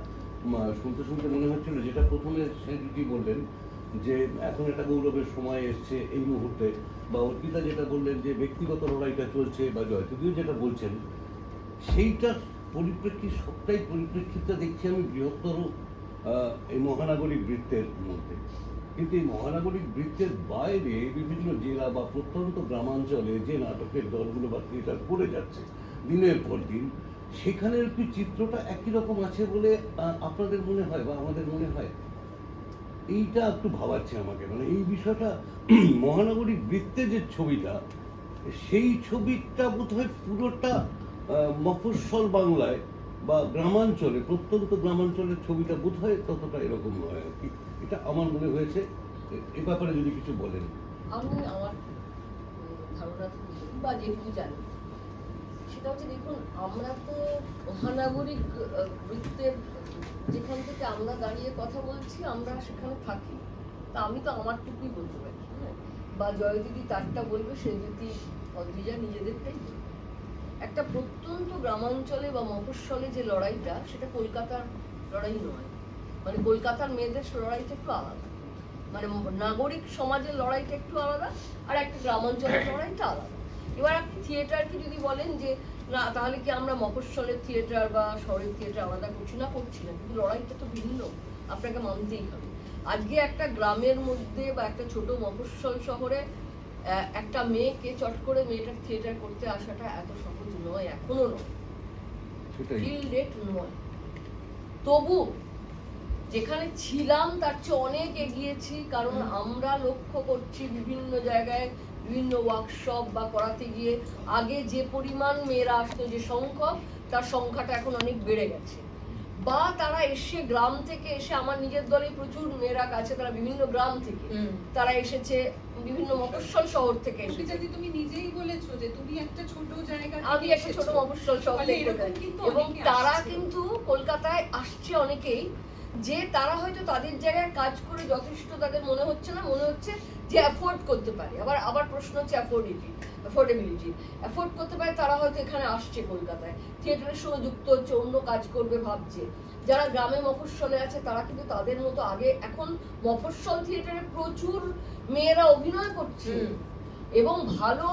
শুনতে শুনতে মনে হচ্ছিল, যেটা প্রথমে সেটি বললেন যে এখন একটা গৌরবের সময় এসছে এই মুহূর্তে, বা অর্পিতা যেটা বললেন যে ব্যক্তিগত লড়াইটা চলছে, বা জয়তুদিও যেটা বলছেন, সেইটার পরিপ্রেক্ষিত, সবটাই পরিপ্রেক্ষিতটা দেখছি আমি বৃহত্তর এই মহানগরী বৃত্তের মধ্যে। কিন্তু এই মহানগরিক বৃত্তের বাইরে বিভিন্ন জেলা বা প্রত্যন্ত গ্রামাঞ্চলে যে নাটকের দলগুলো বা থিয়েটার করে যাচ্ছে দিনের পর দিন, সেখানের কি চিত্রটা একই রকম আছে বলে আপনাদের মনে হয় বা আমাদের মনে হয়? এইটা একটু ভাবাচ্ছে আমাকে, মানে এই বিষয়টা মহানগরিক বৃত্তের যে ছবিটা, সেই ছবিটা বোধহয় পুরোটা মফস্বল বাংলায় বা গ্রামাঞ্চলে, প্রত্যন্ত গ্রামাঞ্চলের ছবিটা বোধহয় ততটা এরকম নয় আর কি। এটা আমার মনে হয়েছে। এ ব্যাপারে যদি কিছু বলেন। আমি আমার ধারণা বা যেটুকু জানি সেটা হচ্ছে, দেখুন, আমরা তো মহানগরিক বৃত্তের যেখান থেকে আমরা দাঁড়িয়ে কথা বলছি, আমরা সেখানে থাকি। তা আমি তো আমারটুকুই বলতে পারি, হ্যাঁ, বা জয় দিদি তারটা বলবে, সে যদি অদ্রিজা নিজেদেরটাই বলবে। একটা প্রত্যন্ত গ্রামাঞ্চলে বা মফস্বলে যে লড়াইটা, সেটা কলকাতার লড়াই নয়। মানে কলকাতার মেয়েদের লড়াইটা একটু আলাদা, মানে নাগরিক সমাজের লড়াইটা একটু আলাদা, আর একটা গ্রামাঞ্চলের লড়াইটা আলাদা। এবার আপনি থিয়েটারকে যদি বলেন যে না, তাহলে কি আমরা মফস্বলের থিয়েটার বা শহরের থিয়েটার আলাদা করছি না, কিন্তু লড়াইটা তো ভিন্ন, আপনাকে মানতেই হবে। আজকে একটা গ্রামের মধ্যে বা একটা ছোট মফস্বল শহরে একটা মেয়েকে চট করে মেয়েটার থিয়েটার করতে আসাটা এত সহজ নয়, এখনো নয়, টিল ডেট নয়। তবু যেখানে ছিলাম তার চেয়ে অনেক এগিয়েছি, কারণ আমরা লক্ষ্য করছি বিভিন্ন জায়গায় বিভিন্ন ওয়ার্কশপ বা করাতে গিয়ে আগে যে পরিমাণ মেয়েরা আসতো, যে সংখ্যক, তার সংখ্যাটা এখন অনেক বেড়ে গেছে। বা তারা এসে গ্রাম থেকে এসে, আমার নিজের দলে প্রচুর মেয়েরা কাছে, তারা বিভিন্ন গ্রাম থেকে তারা এসেছে, বিভিন্ন মফস্বল শহর থেকে এসেছে। তুমি নিজেই বলেছো যে তুমি একটা ছোট জায়গা, আমি একটা ছোট মফস্বল শহর থেকে, এবং তারা কিন্তু কলকাতায় আসছে অনেকেই, যে তারা হয়তো তাদের জায়গায় কাজ করে যথেষ্ট তাদের মনে হচ্ছে না, মনে হচ্ছে যে অ্যাফোর্ড করতে পারে। আবার প্রশ্ন হচ্ছে অ্যাফোর্ডেবিলিটি। অ্যাফোর্ড করতে পারে, তারা হয়তো এখানে আসছে কলকাতায়, থিয়েটারের সঙ্গে যুক্ত হচ্ছে, অন্য কাজ করবে ভাবছে। যারা গ্রামে মফস্বলে আছে তারা কিন্তু তাদের মতো আগে, এখন মফস্বল থিয়েটারে প্রচুর মেয়েরা অভিনয় করছে, এবং ভালো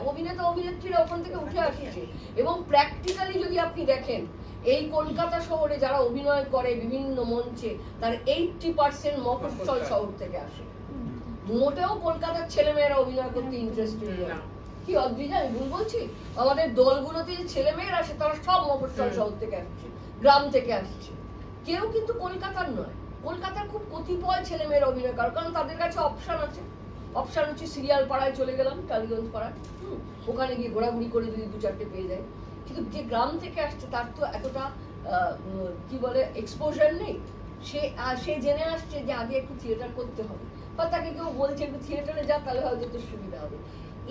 অভিনেতা অভিনেত্রীরা ওখান থেকে উঠে আসছে। এবং প্র্যাকটিক্যালি যদি আপনি দেখেন, এই কলকাতা শহরে যারা অভিনয় করে বিভিন্ন মঞ্চে, তার 80% মফস্বল শহর থেকে আসে। মোটেও কলকাতার ছেলেমেয়েরা অভিনয় করতে ইন্টারেস্টেড না। কি অদ্রিজা, আমি ভুল বলছি? আমাদের দলগুলোতে যে ছেলেমেয়েরা আসে তারা সব মফস্বল শহর থেকে আসছে, গ্রাম থেকে আসছে, কেউ কিন্তু কলকাতার নয়। কলকাতার খুব কতিপয় ছেলেমেয়েরা অভিনয় করে, কারণ তাদের কাছে অপশন হচ্ছে সিরিয়াল পাড়ায় চলে গেলাম, টালিগঞ্জ পাড়ায়, ওখানে গিয়ে ঘোরাঘুরি করে যদি 2-4টে পেয়ে যায়। কিন্তু যে গ্রাম থেকে আসছে তার তো এতটা কি বলে এক্সপোজার নেই, সে জেনে আসছে যে আগে একটু থিয়েটার করতে হবে, বা তাকে কেউ বলছে একটু থিয়েটারে যা, তাহলে হয়তো তোর সুবিধা হবে।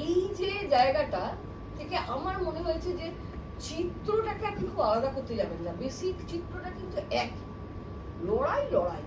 এই যে জায়গাটা থেকে আমার মনে হয়েছে যে চিত্রটাকে আপনি খুব আলাদা করতে যাবেন না, বেসিক চিত্রটা কিন্তু এক, লড়াই লড়াই,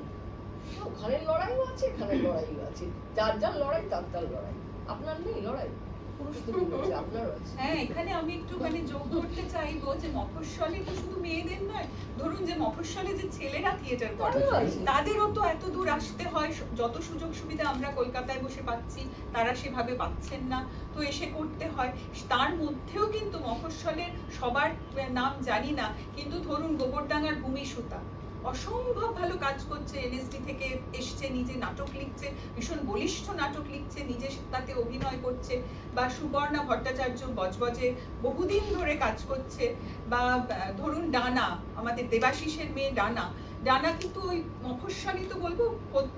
ওখানের লড়াইও আছে এখানের লড়াইও আছে, যার যার লড়াই তার তার লড়াই। আপনার নেই লড়াই, পুরুষ তো আছে, আপনারও আছে। হ্যাঁ, এখানে আমি একটু মানে যোগ করতে চাইবো যে মফস্বলে তো শুধু মেয়েদের নয়, ধরুন যে মফস্বলে যে ছেলেরা থিয়েটার করে তারাও আছে। তাদেরও তো এত দূর আসতে হয়, যত সুযোগ সুবিধা আমরা কলকাতায় বসে পাচ্ছি তারা সেভাবে পাচ্ছেন না, তো এসে করতে হয়। তার মধ্যেও কিন্তু মফস্বলের সবার নাম জানি না, কিন্তু ধরুন গোবরডাঙ্গার ভূমি সুতা অসম্ভব ভালো কাজ করছে, এনএসডি থেকে এসছে, নিজে নাটক লিখছে, ভীষণ বলিষ্ঠ নাটক লিখছে, নিজে তাতে অভিনয় করছে, বা সুবর্ণা ভট্টাচার্য বজবজে বহুদিন ধরে কাজ করছে, বা ধরুন ডানা, আমাদের দেবাশিসের মেয়ে ডানা কিন্তু ওই মফস্বলী তো বলবো,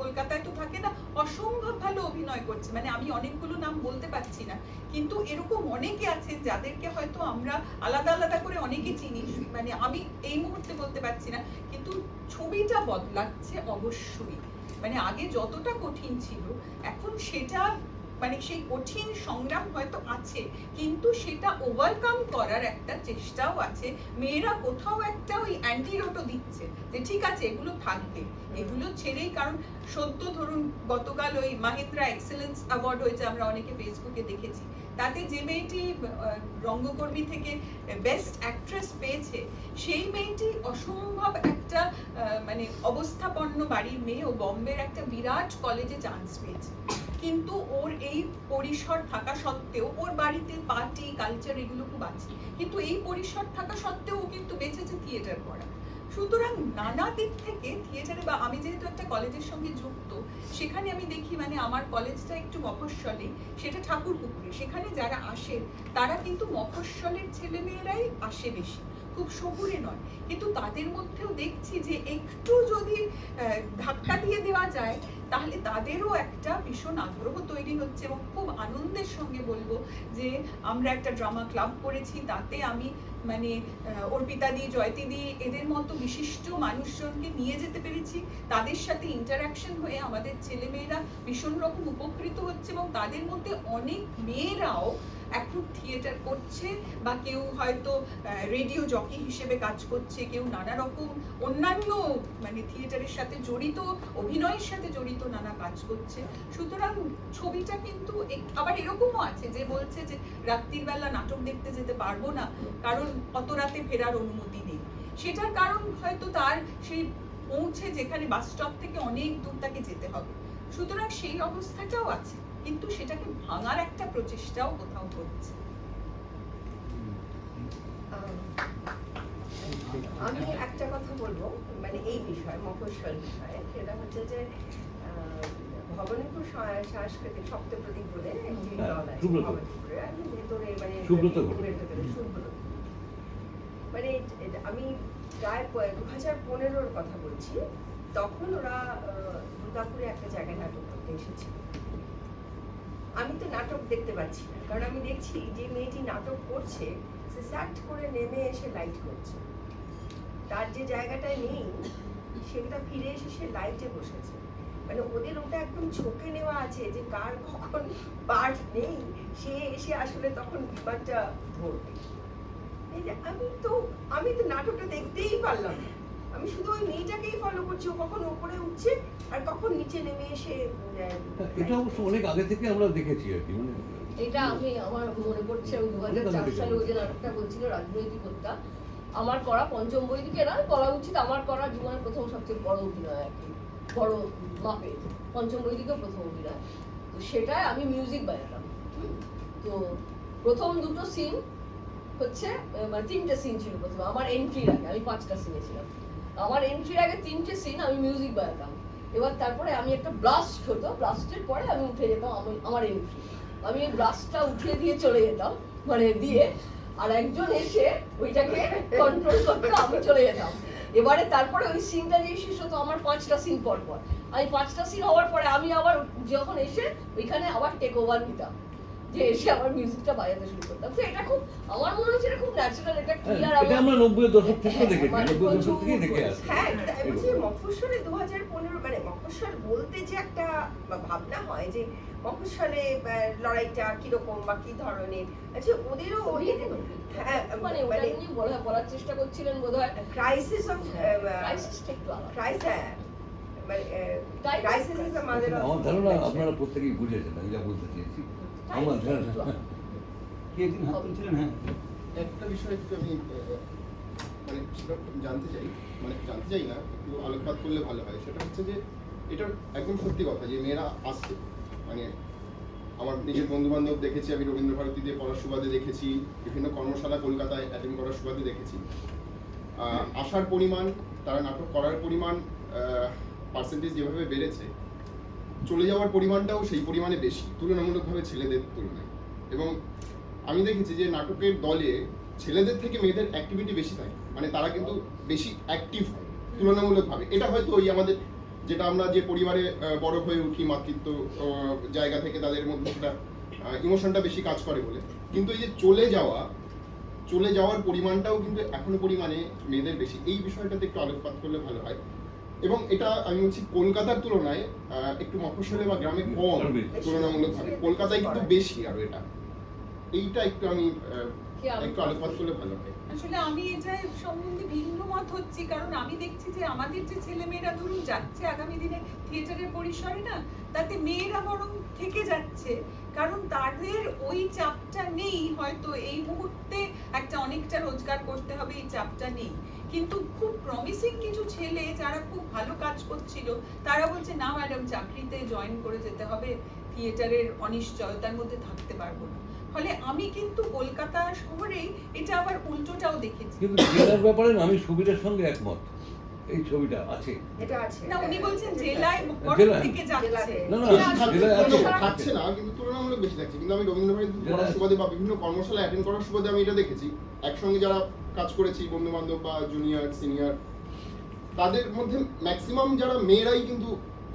কলকাতায় তো থাকে না, অসম্ভব ভালো অভিনয় করছে। মানে আমি অনেকগুলো নাম বলতে পারছি না, কিন্তু এরকম অনেকে আছেন যাদেরকে হয়তো আমরা আলাদা আলাদা করে অনেকে চিনি, মানে আমি এই মুহূর্তে বলতে পারছি না, কিন্তু ছবিটা বদলাচ্ছে অবশ্যই। মানে আগে যতটা কঠিন ছিল এখন সেটা, মানে সেই কঠিন সংগ্রাম হয়তো আছে, কিন্তু সেটা ওভারকাম করার একটা চেষ্টাও আছে। মেয়েরা কোথাও একটা ওই অ্যান্টিডোটও দিচ্ছে যে ঠিক আছে এগুলো থাকবে, এগুলো ছেড়েই, কারণ সদ্য ধরুন গতকাল ওই মাহিন্দ্রা এক্সেলেন্স অ্যাওয়ার্ড হয়েছে, আমরা অনেকে ফেসবুকে দেখেছি, তাতে যে মেয়েটি রঙ্গকর্মী থেকে বেস্ট অ্যাক্ট্রেস পেয়েছে, সেই মেয়েটি অসম্ভব একটা মানে অবস্থাপন্ন বাড়ির মেয়ে, ও বম্বের একটা বিরাট কলেজে চান্স পেয়েছে, কিন্তু ওর এই পরিসর থাকা সত্ত্বেও, ওর বাড়িতে পার্টি কালচার এগুলো খুব আছে, কিন্তু এই পরিসর থাকা সত্ত্বেও ও কিন্তু বেঁচেছে থিয়েটার করা। সুতরাং নানা দিক থেকে থিয়েটারে, বা আমি যেহেতু একটা কলেজের সঙ্গে যুক্ত, সেখানে আমি দেখি, মানে আমার কলেজটা একটু মফস্বলে, সেটা ঠাকুরপুকুরে, সেখানে যারা আসে তারা কিন্তু মফস্বলের ছেলেমেয়েরাই আসে বেশি, খুব শহুরে নয়, কিন্তু তাদের মধ্যেও দেখছি যে একটু যদি ধাক্কা দিয়ে দেওয়া যায় তাহলে তাদেরও একটা ভীষণ আগ্রহ তৈরি হচ্ছে। এবং খুব আনন্দের সঙ্গে বলবো যে আমরা একটা ড্রামা ক্লাব করেছি, তাতে আমি মানে অর্পিতাদি, জয়তিদি, এদের মতো বিশিষ্ট মানুষজনকে নিয়ে যেতে পেরেছি, তাদের সাথে ইন্টারাকশন হয়ে আমাদের ছেলেমেয়েরা ভীষণ রকম উপকৃত হচ্ছে, এবং তাদের মধ্যে অনেক মেয়েরাও এখন থিয়েটার করছে, বা কেউ হয়তো রেডিও জকি হিসেবে কাজ করছে, কেউ নানা রকম অন্যান্য মানে থিয়েটারের সাথে জড়িত, অভিনয়ের সাথে জড়িত নানা কাজ করছে। সুতরাং ছবিটা কিন্তু আবার এরকমও আছে যে বলছে যে রাত্রির বেলা নাটক দেখতে যেতে পারবো না, কারণ অত রাতে ফেরার অনুমতি নেই। সেটার কারণ হয়তো তার সেই পৌঁছে যেখানে বাস স্টপ থেকে অনেক দূর তাকে যেতে হবে। সুতরাং সেই অবস্থাটাও আছে, কিন্তু সেটাকে ভাঙার একটা প্রচেষ্টাও কোথাও করছে। আমি একটা কথা বলবো মানে এই বিষয়ে, মফস্বল বিষয়ে, সেটা হচ্ছে যে ভবানীপুর সাংস্কৃতিক সপ্তপ্রদীপ বলে একটি দল আছে ভবানীপুরে, আমি ভেতরে মানে সুব্রত, মানে আমি প্রায় 2015-র কথা বলছি, তখন ওরা দুর্গাপুরে একটা জায়গায় নাটক করতে এসেছিল। আমি তো নাটক দেখতে পাচ্ছি না, কারণ আমি দেখছি যে মেয়েটি নাটক করছে সে স্যাক্ট করে নেমে এসে লাইট করছে, তার যে জায়গাটায় নেই সেটা ফিরে এসে সে লাইটে বসেছে। মানে ওদের ওটা একদম ঝোঁকে নেওয়া আছে যে কার কখন পার্ট নেই, সে এসে আসলে তখন বিমানটা ধরবে। আমি তো নাটকটা দেখতেই পারলাম না, আমি শুধু ওই মেয়েটাকেই ফলো করছি, ও কখন উপরে উঠছে আর কখন নিচে নেমে এসে। এটা অবশ্য অনেক আগে থেকে আমরা দেখেছি আর কি, মানে এটা আমার মনে পড়ছে, আমি 2004 সালে ওই যে নাটকটা বলছিল রাজনৈতিক হত্যা, আমার করা পঞ্চম বৈদিকে নয়, বলা উচিত আমার করা জীবনের প্রথম সবচেয়ে বড় অভিনয় আর কি, বড় মাপে পঞ্চম বৈদিকেও প্রথম অভিনয়। তো সেটাই আমি মিউজিক বাজাতাম। তো প্রথম দুটো সিন হচ্ছে, মানে 3টে সিন ছিল প্রথমে আমার এন্ট্রির আগে, আমি 5টা সিনে ছিলাম, আমার এন্ট্রির আগে 3টে সিন আমি মিউজিক বাজাতাম। এবার তারপরে আমি একটা ব্লাস্ট হতো, ব্লাস্টের পরে আমি উঠে যেতাম, আমার এন্ট্রি, আমি এই ব্লাস্টটা উঠিয়ে দিয়ে চলে যেতাম, মানে দিয়ে আর একজন এসে ওইটাকে কন্ট্রোল করতে, আমি চলে যেতাম। এবারে তারপরে ওই সিনটা যে শেষ হতো আমার 5টা সিন পর আমি 5টা সিন হওয়ার পরে আমি আবার যখন এসে ওইখানে আবার টেক ওভার নিতাম, যে এসে আমার মিউজিকটা বাজাতে শুরু করতাম। তো এটা খুব, আমার মনে হচ্ছে এটা খুব ন্যাচারাল, এটা ক্লিয়ার। এটা আমরা 90-এর দশক থেকে দেখেছি, মানে 90-এর দশক থেকেই প্রচুর দেখে আসছি। হ্যাঁ, আমি বলছি মফস্বলে 2015 মানে মফস্বল বলতে যে একটা ভাবনা হয় যে মফস্বলে লড়াইটা কিরকম বা কি ধরনের, আচ্ছা ওদেরও হ্যাঁ মানে ওটা নিয়ে বলার চেষ্টা করছিলেন বোধহয়। ক্রাইসিস অফ ক্রাইসিসটা একটু আলাদা। Crisis is the mother of আমার ধারণা আপনারা প্রত্যেকেই বুঝেছেন আমি যা বলতে চেয়েছি। আমার ধারণা কি একদিন হাত তুলছিলেন? হ্যাঁ, একটা বিষয় একটু আমি মানে সেটা জানতে চাই, মানে জানতে চাই না, একটু আলোকপাত করলে ভালো হয়। সেটা হচ্ছে যে এটার একদম সত্যি কথা যে মেয়েরা আসছে, মানে আমার নিজের বন্ধু বান্ধব দেখেছি, আমি রবীন্দ্র ভারতীতে পড়ার সুবাদে দেখেছি, বিভিন্ন কর্মশালা কলকাতায় অ্যাটেন্ড করার সুবাদে দেখেছি। আসার পরিমাণ, তারা নাটক করার পরিমাণ, পার্সেন্টেজ যেভাবে বেড়েছে, চলে যাওয়ার পরিমাণটাও সেই পরিমাণে বেশি তুলনামূলকভাবে ছেলেদের তুলনায়। এবং আমি দেখেছি যে নাটকের দলে ছেলেদের থেকে মেয়েদের অ্যাক্টিভিটি বেশি থাকে, মানে তারা কিন্তু বেশি অ্যাক্টিভ হয় তুলনামূলকভাবে। এটা হয়তো ওই আমাদের যেটা আমরা যে পরিবারে বড় হয়ে উঠি, মাতৃত্ব জায়গা থেকে তাদের মধ্যে সেটা ইমোশনটা বেশি কাজ করে বলে। কিন্তু এই যে চলে যাওয়ার পরিমাণটাও কিন্তু এখনো পরিমাণে মেয়েদের বেশি। এই বিষয়টাতে একটু আলোকপাত করলে ভালো হয়। এবং এটা আমি বলছি কলকাতার তুলনায় একটু মফস্বলে বা গ্রামে কম তুলনামূলকভাবে, কলকাতায় কিন্তু বেশি। আর এইটা একটু আমি একটু আলোকপাত করলে ভালো হয়। আসলে আমি এটা সম্বন্ধে ভিন্ন মত হচ্ছি, কারণ আমি দেখছি যে আমাদের যে ছেলেমেয়েরা ধরুন যাচ্ছে আগামী দিনে থিয়েটারের পরিসরে না, তাতে মেয়েরা বরং থেকে যাচ্ছে, কারণ তাদের ওই চাপটা নেই। হয়তো এই মুহূর্তে একটা অনেকটা রোজগার করতে হবে, এই চাপটা নেই। কিন্তু খুব প্রমিসিং কিছু ছেলে যারা খুব ভালো কাজ করছিল, তারা বলছে না ম্যাডাম, চাকরিতে জয়েন করে যেতে হবে, থিয়েটারের অনিশ্চয়তার মধ্যে থাকতে পারবো না। ফলে আমি কিন্তু কলকাতা শহরে এটা আবার উল্টোটাও দেখেছি। কিন্তু জেলার ব্যাপারে আমি সুবীরের সঙ্গে একমত। এই ছবিটা আছে, এটা আছে। না, উনি বলছেন জেলায় জেলায়। থেকে যাচ্ছে। না, না, জেলায় আছে। থাকছে না, কিন্তু তুলনামূলক বেশি থাকছে। কিন্তু আমি রবীন্দ্র ভারতীতে পড়ার সুবাদে বা বিভিন্ন কর্মশালা অ্যাটেন্ড করার সুবাদে আমি এটা দেখেছি, একসঙ্গে যারা কাজ করেছি বন্ধু বান্ধব বা জুনিয়র সিনিয়র, তাদের মধ্যে ম্যাক্সিমাম যারা মেয়েরাই কিন্তু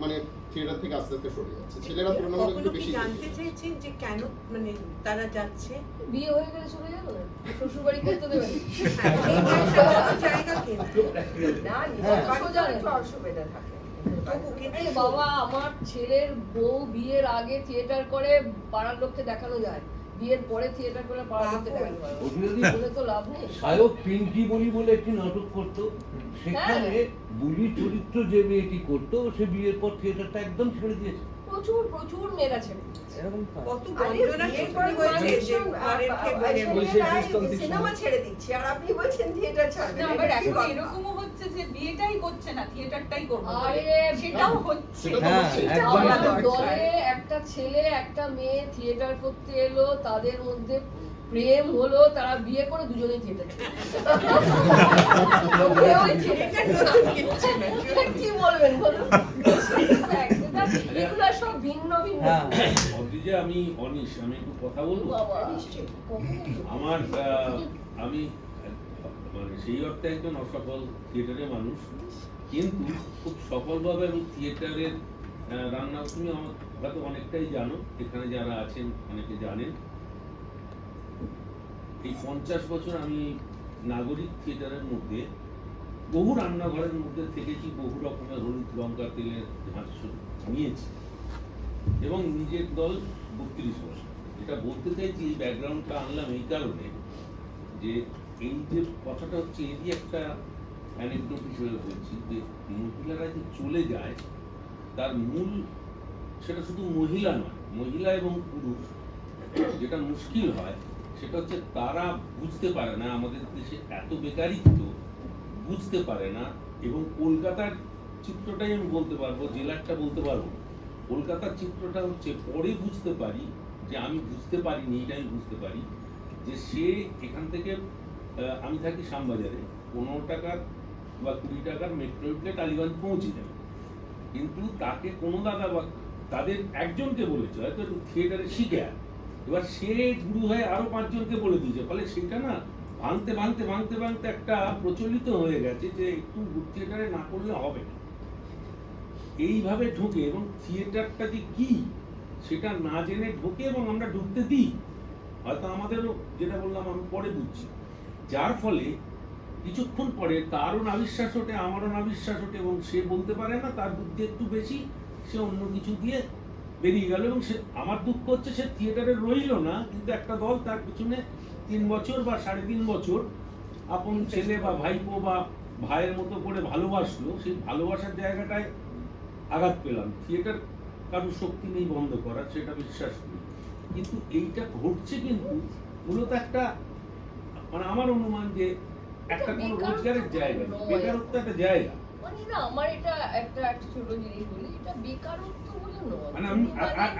মানে থিয়েটার থেকে আস্তে আস্তে সরে যাচ্ছে, ছেলেরা তুলনামূলক কখনো একটু কি বেশি। জানতে চেয়েছেন যে কেন মানে তারা যাচ্ছে? বিয়ে হয়ে গেলে চলে যাবে না, শ্বশুর বাড়ি করতে দেবে জায়গা কিন্তু না, হ্যাঁ। নিজের বাড়িতে একটু অসুবিধা থাকে। তবু কিন্তু এই বাবা, আমার ছেলের বউ বিয়ের আগে থিয়েটার করে পাড়ার লোককে দেখানো যায়, বিয়ের পরে থিয়েটার করে পাড়ার লোককে দেখানো যায়, বলে তো লাভ নেই। সায়ক পিঙ্কি বলি বলে একটি নাটক করতো, সেখানে বুলি চরিত্র যে মেয়েটি করতো, সে বিয়ের পর থিয়েটারটা একদম ছেড়ে দিয়েছে। প্রচুর প্রচুর মেয়েরা ছেড়ে কত আরে বন্ধনা বিয়ের সৃষ্টি পর হয়েছে যে ঘরের খেয়ে সিনেমা ছেড়ে দিচ্ছে, আর আপনি বলছেন থিয়েটার ছাড়বে না, না। আবার এটা কি এখন কথা? এরকমও হচ্ছে যে বিয়েটাই করছে না, থিয়েটারটাই করবো বলে। আরে সেটাও হচ্ছে। সেটা তো হচ্ছে। সেটাও আমার বলা দরকার। দলে একটা ছেলে একটা মেয়ে থিয়েটার করতে এলো, তাদের মধ্যে প্রেম হলো, তারা বিয়ে করে দুজনেই থিয়েটার কি বলবেন বলুন? এগুলো সব ভিন্ন ভিন্ন। অদ্রিজা, আমি অনিশ, আমি একটু কথা বলবো। বাবা, আমার আমি মানে সেই অর্থে একজন অসফল থিয়েটারের মানুষ, কিন্তু খুব সফলভাবে আমি থিয়েটারের রান্না, তুমি আমার হয়তো অনেকটাই জানো, এখানে যারা আছেন অনেকে জানেন। এই 50 বছর আমি নাগরিক থিয়েটারের মধ্যে বহু রান্নাঘরের মধ্যে থেকেছি, বহু রকমের হলুদ লঙ্কা তেলের ঝাঁস নিয়েছি, এবং নিজের দল 32 বছর। এটা বলতে চাইছি, এই ব্যাকগ্রাউন্ডটা আনলাম এই কারণে যে এই যে কথাটা হচ্ছে, এরই একটা অ্যানেকডোট হিসেবে বলছি যে মহিলারা যে চলে যায়, তার মূল, সেটা শুধু মহিলা নয়, মহিলা এবং পুরুষ, যেটা মুশকিল হয় সেটা হচ্ছে তারা বুঝতে পারে না, আমাদের দেশে এত বেকারিত্ব, বুঝতে পারে না। এবং কলকাতার চিত্রটাই আমি বলতে পারবো, জেলারটা বলতে পারবো। কলকাতার চিত্রটা হচ্ছে পরে বুঝতে পারি, যে আমি বুঝতে পারিনি, এটা আমি বুঝতে পারি যে সে এখান থেকে, আমি থাকি শ্যামবাজারে, 15 টাকার বা 20 টাকার মেট্রো উঠলে টালিগঞ্জ পৌঁছে যাবে, কিন্তু তাকে কোনো দাদা বা তাদের একজনকে বলেছে হয়তো থিয়েটারে শিখে, এবার সে গুরু হয়ে আরো 5 জনকে বলে দিয়েছে, ফলে সেটা না ভাঙতে ভাঙতে ভাঙতে ভাঙতে একটা প্রচলিত হয়ে গেছে যে একটু থিয়েটারে না করলে হবে না, এইভাবে ঢুকে। এবং থিয়েটারটা যে কি সেটা না জেনে ঢোকে এবং আমরা ঢুকতে দিই, হয়তো আমাদেরও, যেটা বললাম আমি পরে বুঝছি, যার ফলে কিছুক্ষণ পরে তারও নাবিশ্বাস ওঠে, আমারও নাবিশ্বাস ওঠে, এবং সে বলতে পারে না, তার বুদ্ধি একটু বেশি, সে অন্য কিছু দিয়ে বেরিয়ে গেল। এবং সে, আমার দুঃখ হচ্ছে সে থিয়েটারে রইল না, কিন্তু একটা দল তার পিছনে 3 বছর বা 3.5 বছর আপন ছেলে বা ভাইপো বা ভাইয়ের মতো করে ভালোবাসলো, সেই ভালোবাসার জায়গাটায় আঘাত পেলাম। থিয়েটার কারোর শক্তি নেই বন্ধ করার, সেটা বিশ্বাস করি, কিন্তু এইটা ঘটছে কিন্তু মূলত একটা, মানে আমার অনুমান যে একটা কোনো রোজগারের জায়গা, বেকারত্ব একটা জায়গা। মানে না, আমার এটা একটা ছোট জিনিস বলি, এটা বেকারত্ব বলে নয়। মানে আমি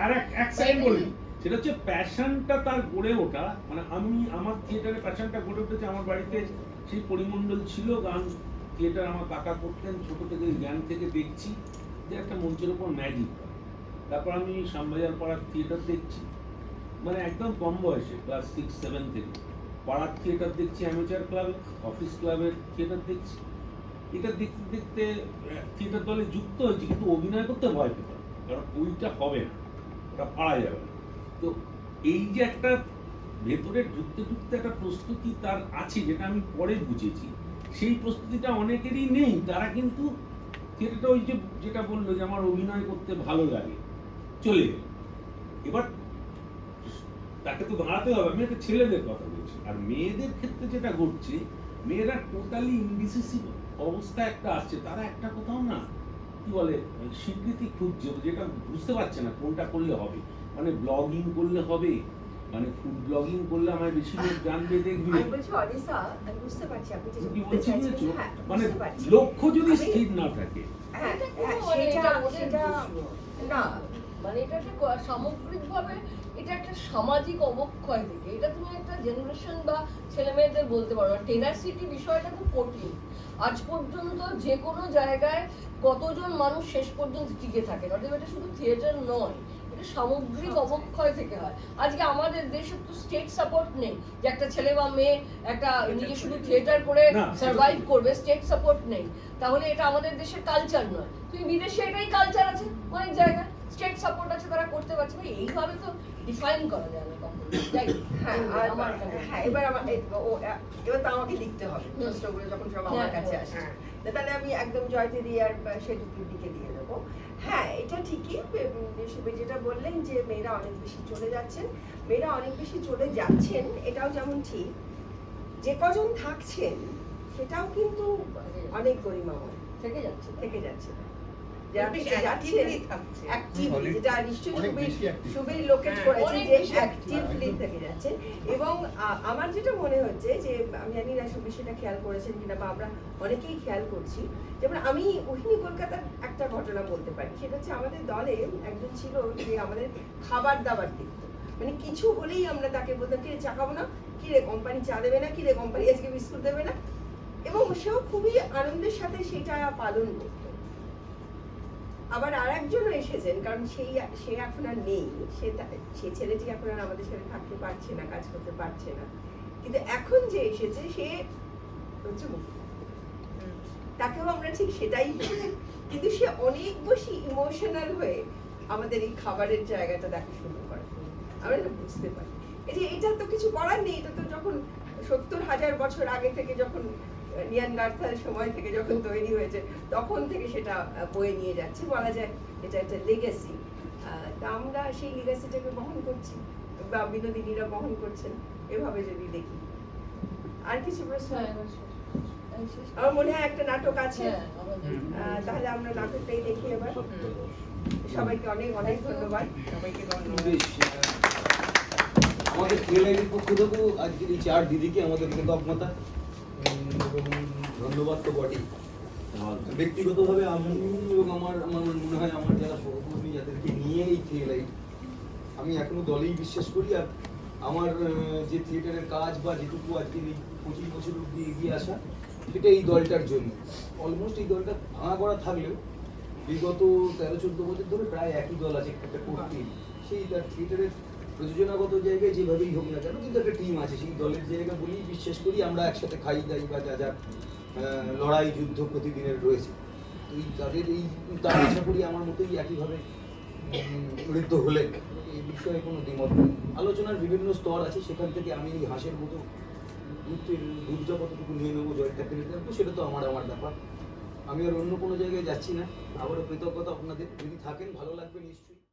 আর এক সেকেন্ড বলি, সেটা হচ্ছে প্যাশনটা তার গড়ে ওঠা। মানে আমি, আমার থিয়েটারের প্যাশনটা গড়ে উঠেছে, আমার বাড়িতে সেই পরিমণ্ডল ছিল, গান থিয়েটার আমার কাকা করতেন, ছোট থেকে জ্ঞান থেকে দেখছি যে একটা মঞ্চের উপর ম্যাজিক। তারপর আমি শ্যামবাজার পাড়ার থিয়েটার দেখছি, মানে একদম কম বয়সে, ক্লাস 6-7 থেকে পাড়ার থিয়েটার দেখছি, অ্যামেচার ক্লাবে, অফিস ক্লাবের থিয়েটার দেখছি। এটা দেখতে দেখতে থিয়েটার দলে যুক্ত হয়েছি, কিন্তু অভিনয় করতে ভয় পেতাম, কারণ ওইটা হবে না, ওটা পারা যাবে না। তো এই যে একটা ভেতরে ঢুকতে ঢুকতে একটা প্রস্তুতি তার আছে, যেটা আমি পরে বুঝেছি, সেই প্রস্তুতিটা অনেকেরই নেই। তারা কিন্তু থিয়েটারটা, ওই যে যেটা বললো যে আমার অভিনয় করতে ভালো লাগে, চলে গেল। এবার তাকে তো দাঁড়াতে হবে। আমি একটা ছেলেদের কথা বলছি, আর মেয়েদের ক্ষেত্রে যেটা ঘটছে, মেয়েরা টোটালি ইনডিসিসিভ অবস্থা একটা আসছে, তারা একটা কোথাও না কি বলে স্বীকৃতি খুঁজছে, যেটা বুঝতে পারছে না কোনটা করলে হবে। মানে ব্লগিং করলে হবে, মানে ফুড ব্লগিং করলে আমায় বেশি লোক জানবে, দেখবে। আমি বলছি অনিসা, আমি বুঝতে পারছি আপনি যেটা কি বলতে বলছি চাইছেন। বুঝেছো? হ্যাঁ, মানে বুঝতে পারছি। লক্ষ্য যদি আমি- স্থির না থাকে, হ্যাঁ, এটা কোনো হ্যাঁ, মানে সেটা এটা ওদের সেটা দোষ নয়। না, মানে এটা একটা সামগ্রিকভাবে এটা একটা সামাজিক অবক্ষয় থেকে, এটা তুমি একটা জেনারেশন বা ছেলে মেয়েদের বলতে পারো না। টেনাসিটি বিষয়টা খুব কঠিন। আজ পর্যন্ত যে কোনো জায়গায় কতজন মানুষ শেষ পর্যন্ত টিকে থাকে, অর্থাৎ এটা শুধু থিয়েটার নয়, এটা সামগ্রিক অবক্ষয় থেকে হয়। আজকে আমাদের দেশে তো স্টেট সাপোর্ট নেই যে একটা ছেলে বা মেয়ে একটা নিজে শুধু থিয়েটার করে না, সার্ভাইভ করবে, স্টেট সাপোর্ট নেই। তাহলে এটা আমাদের দেশের কালচার নয়। তুমি বিদেশে এটাই কালচার আছে, অনেক জায়গায় স্টেট সাপোর্ট আছে, তারা করতে পারছে না। এইভাবে তো ডিফাইন করা যায় না কখনো। যাই হোক, হ্যাঁ, আমার হ্যাঁ, এবার এবার তো আমাকে লিখতে হবে প্রশ্নগুলো যখন সব আমার হ্যাঁ, কাছে হ্যাঁ, আসে। হ্যাঁ। তাহলে আমি একদম জয়তি দিয়ে আর সেটুকুর দিকে দিয়ে দেবো। হ্যাঁ, এটা ঠিকই যেটা বললেন যে মেয়েরা অনেক বেশি চলে যাচ্ছেন, মেয়েরা অনেক বেশি চলে যাচ্ছেন, এটাও যেমন ঠিক, যে কজন থাকছেন সেটাও কিন্তু অনেক গরিমাময় থেকে যাচ্ছে। থেকে যাচ্ছে। যারা বেশ থেকে যাচ্ছেন actively থাকছে। actively, যেটা নিশ্চয়ই অনেক বেশি active। সুবীর লোকেট হ্যাঁ, করেছে অনেক যে বেশি অ্যাক্টিভলি থেকে যাচ্ছে। এবং আমার যেটা মনে হচ্ছে যে, আমি জানি না সুবীর সেটা খেয়াল করেছেন কিনা, বা আমরা অনেকেই খেয়াল করছি, যেমন আমি ওহিনী কলকাতার একটা ঘটনা বলতে পারি। সেটা হচ্ছে আমাদের দলে একজন ছিল যে আমাদের খাবার দাবার দেখতো, মানে কিছু হলেই আমরা তাকে বলতাম, কিরে চা খাবো না, কিরে কোম্পানি চা দেবে না, কিরে কোম্পানি আজকে বিস্কুট দেবে না, এবং সেও খুবই আনন্দের সাথে সেটা পালন করতো। আবার আর একজনও এসেছেন, কারণ সে এখন আর নেই, সে ছেলেটি এখন আর আমাদের সাথে থাকতে পারছে না, কাজ করতে পারছে না, কিন্তু এখন যে এসেছে সে হচ্ছে মুক্তি। তাকেও আমরা ঠিক সেটাই বলি, কিন্তু সে অনেক বেশি ইমোশনাল হয়ে আমাদের এই খাবারের জায়গাটা দেখা শুরু করে। আমরা এটা বুঝতে পারি, এই যে এটা তো কিছু করার নেই, এটা তো যখন 70,000 বছর আগে থেকে, যখন নিয়ানডার্থাল সময় থেকে যখন তৈরি হয়েছে, তখন থেকে সেটা বয়ে নিয়ে যাচ্ছে, বলা যায় এটা একটা লেগেসি। তা আমরা সেই লেগেসিটাকে বহন করছি, বা বিনোদিনীরা বহন করছেন, এভাবে যদি দেখি। আর কিছু প্রশ্ন? আমার মনে হয় একটা নাটক আছে, তাহলে আমরা নাটকটাই দেখি এবার। সবাইকে অনেক অনেক ধন্যবাদ। সবাইকে ধন্যবাদ। বেশ, আমাদের থিয়েটারের পক্ষ থেকেও আজকের এই 4 দিদিকে আমাদের কৃতজ্ঞতা এবং ধন্যবাদ তো বটেই। ব্যক্তিগতভাবে আমি এবং আমার মনে হয় আমার যারা সহকর্মী, যাদেরকে নিয়ে এই থিয়েটার, আমি এখনো দলেই বিশ্বাস করি। আর আমার যে থিয়েটারের কাজ বা যেটুকু আজকের এই 25 বছর অব্দি এগিয়ে আসা, সেটা এই দলটার জন্য। অলমোস্ট এই দলটা ভাঙা করা থাকলেও বিগত 13-14 বছর ধরে প্রায় একই দল আছে একটা করতেই। সেই তার থিয়েটারের প্রযোজনাগত জায়গায় যেভাবেই হোক না কেন, কিন্তু একটা টিম আছে, সেই দলের জায়গা বলেই বিশ্বাস করি আমরা একসাথে খাই দাই বা যা যা লড়াই যুদ্ধ প্রতিদিনের রয়েছে। তো এই তাদের এই, তার আশা করি আমার মতোই একইভাবে মৃত্যু হলেন, এই বিষয়ে কোনো দ্বিমত নেই। আলোচনার বিভিন্ন স্তর আছে, সেখান থেকে আমি এই হাঁসের মতো দুধটা কতটুকু নিয়ে নেবো, জলটাকে নিতে নেবো, সেটা তো আমার ব্যাপার। আমি আর অন্য কোনো জায়গায় যাচ্ছি না। আবারও কৃতজ্ঞতা আপনাদের, যদি থাকেন ভালো লাগবে নিশ্চয়ই।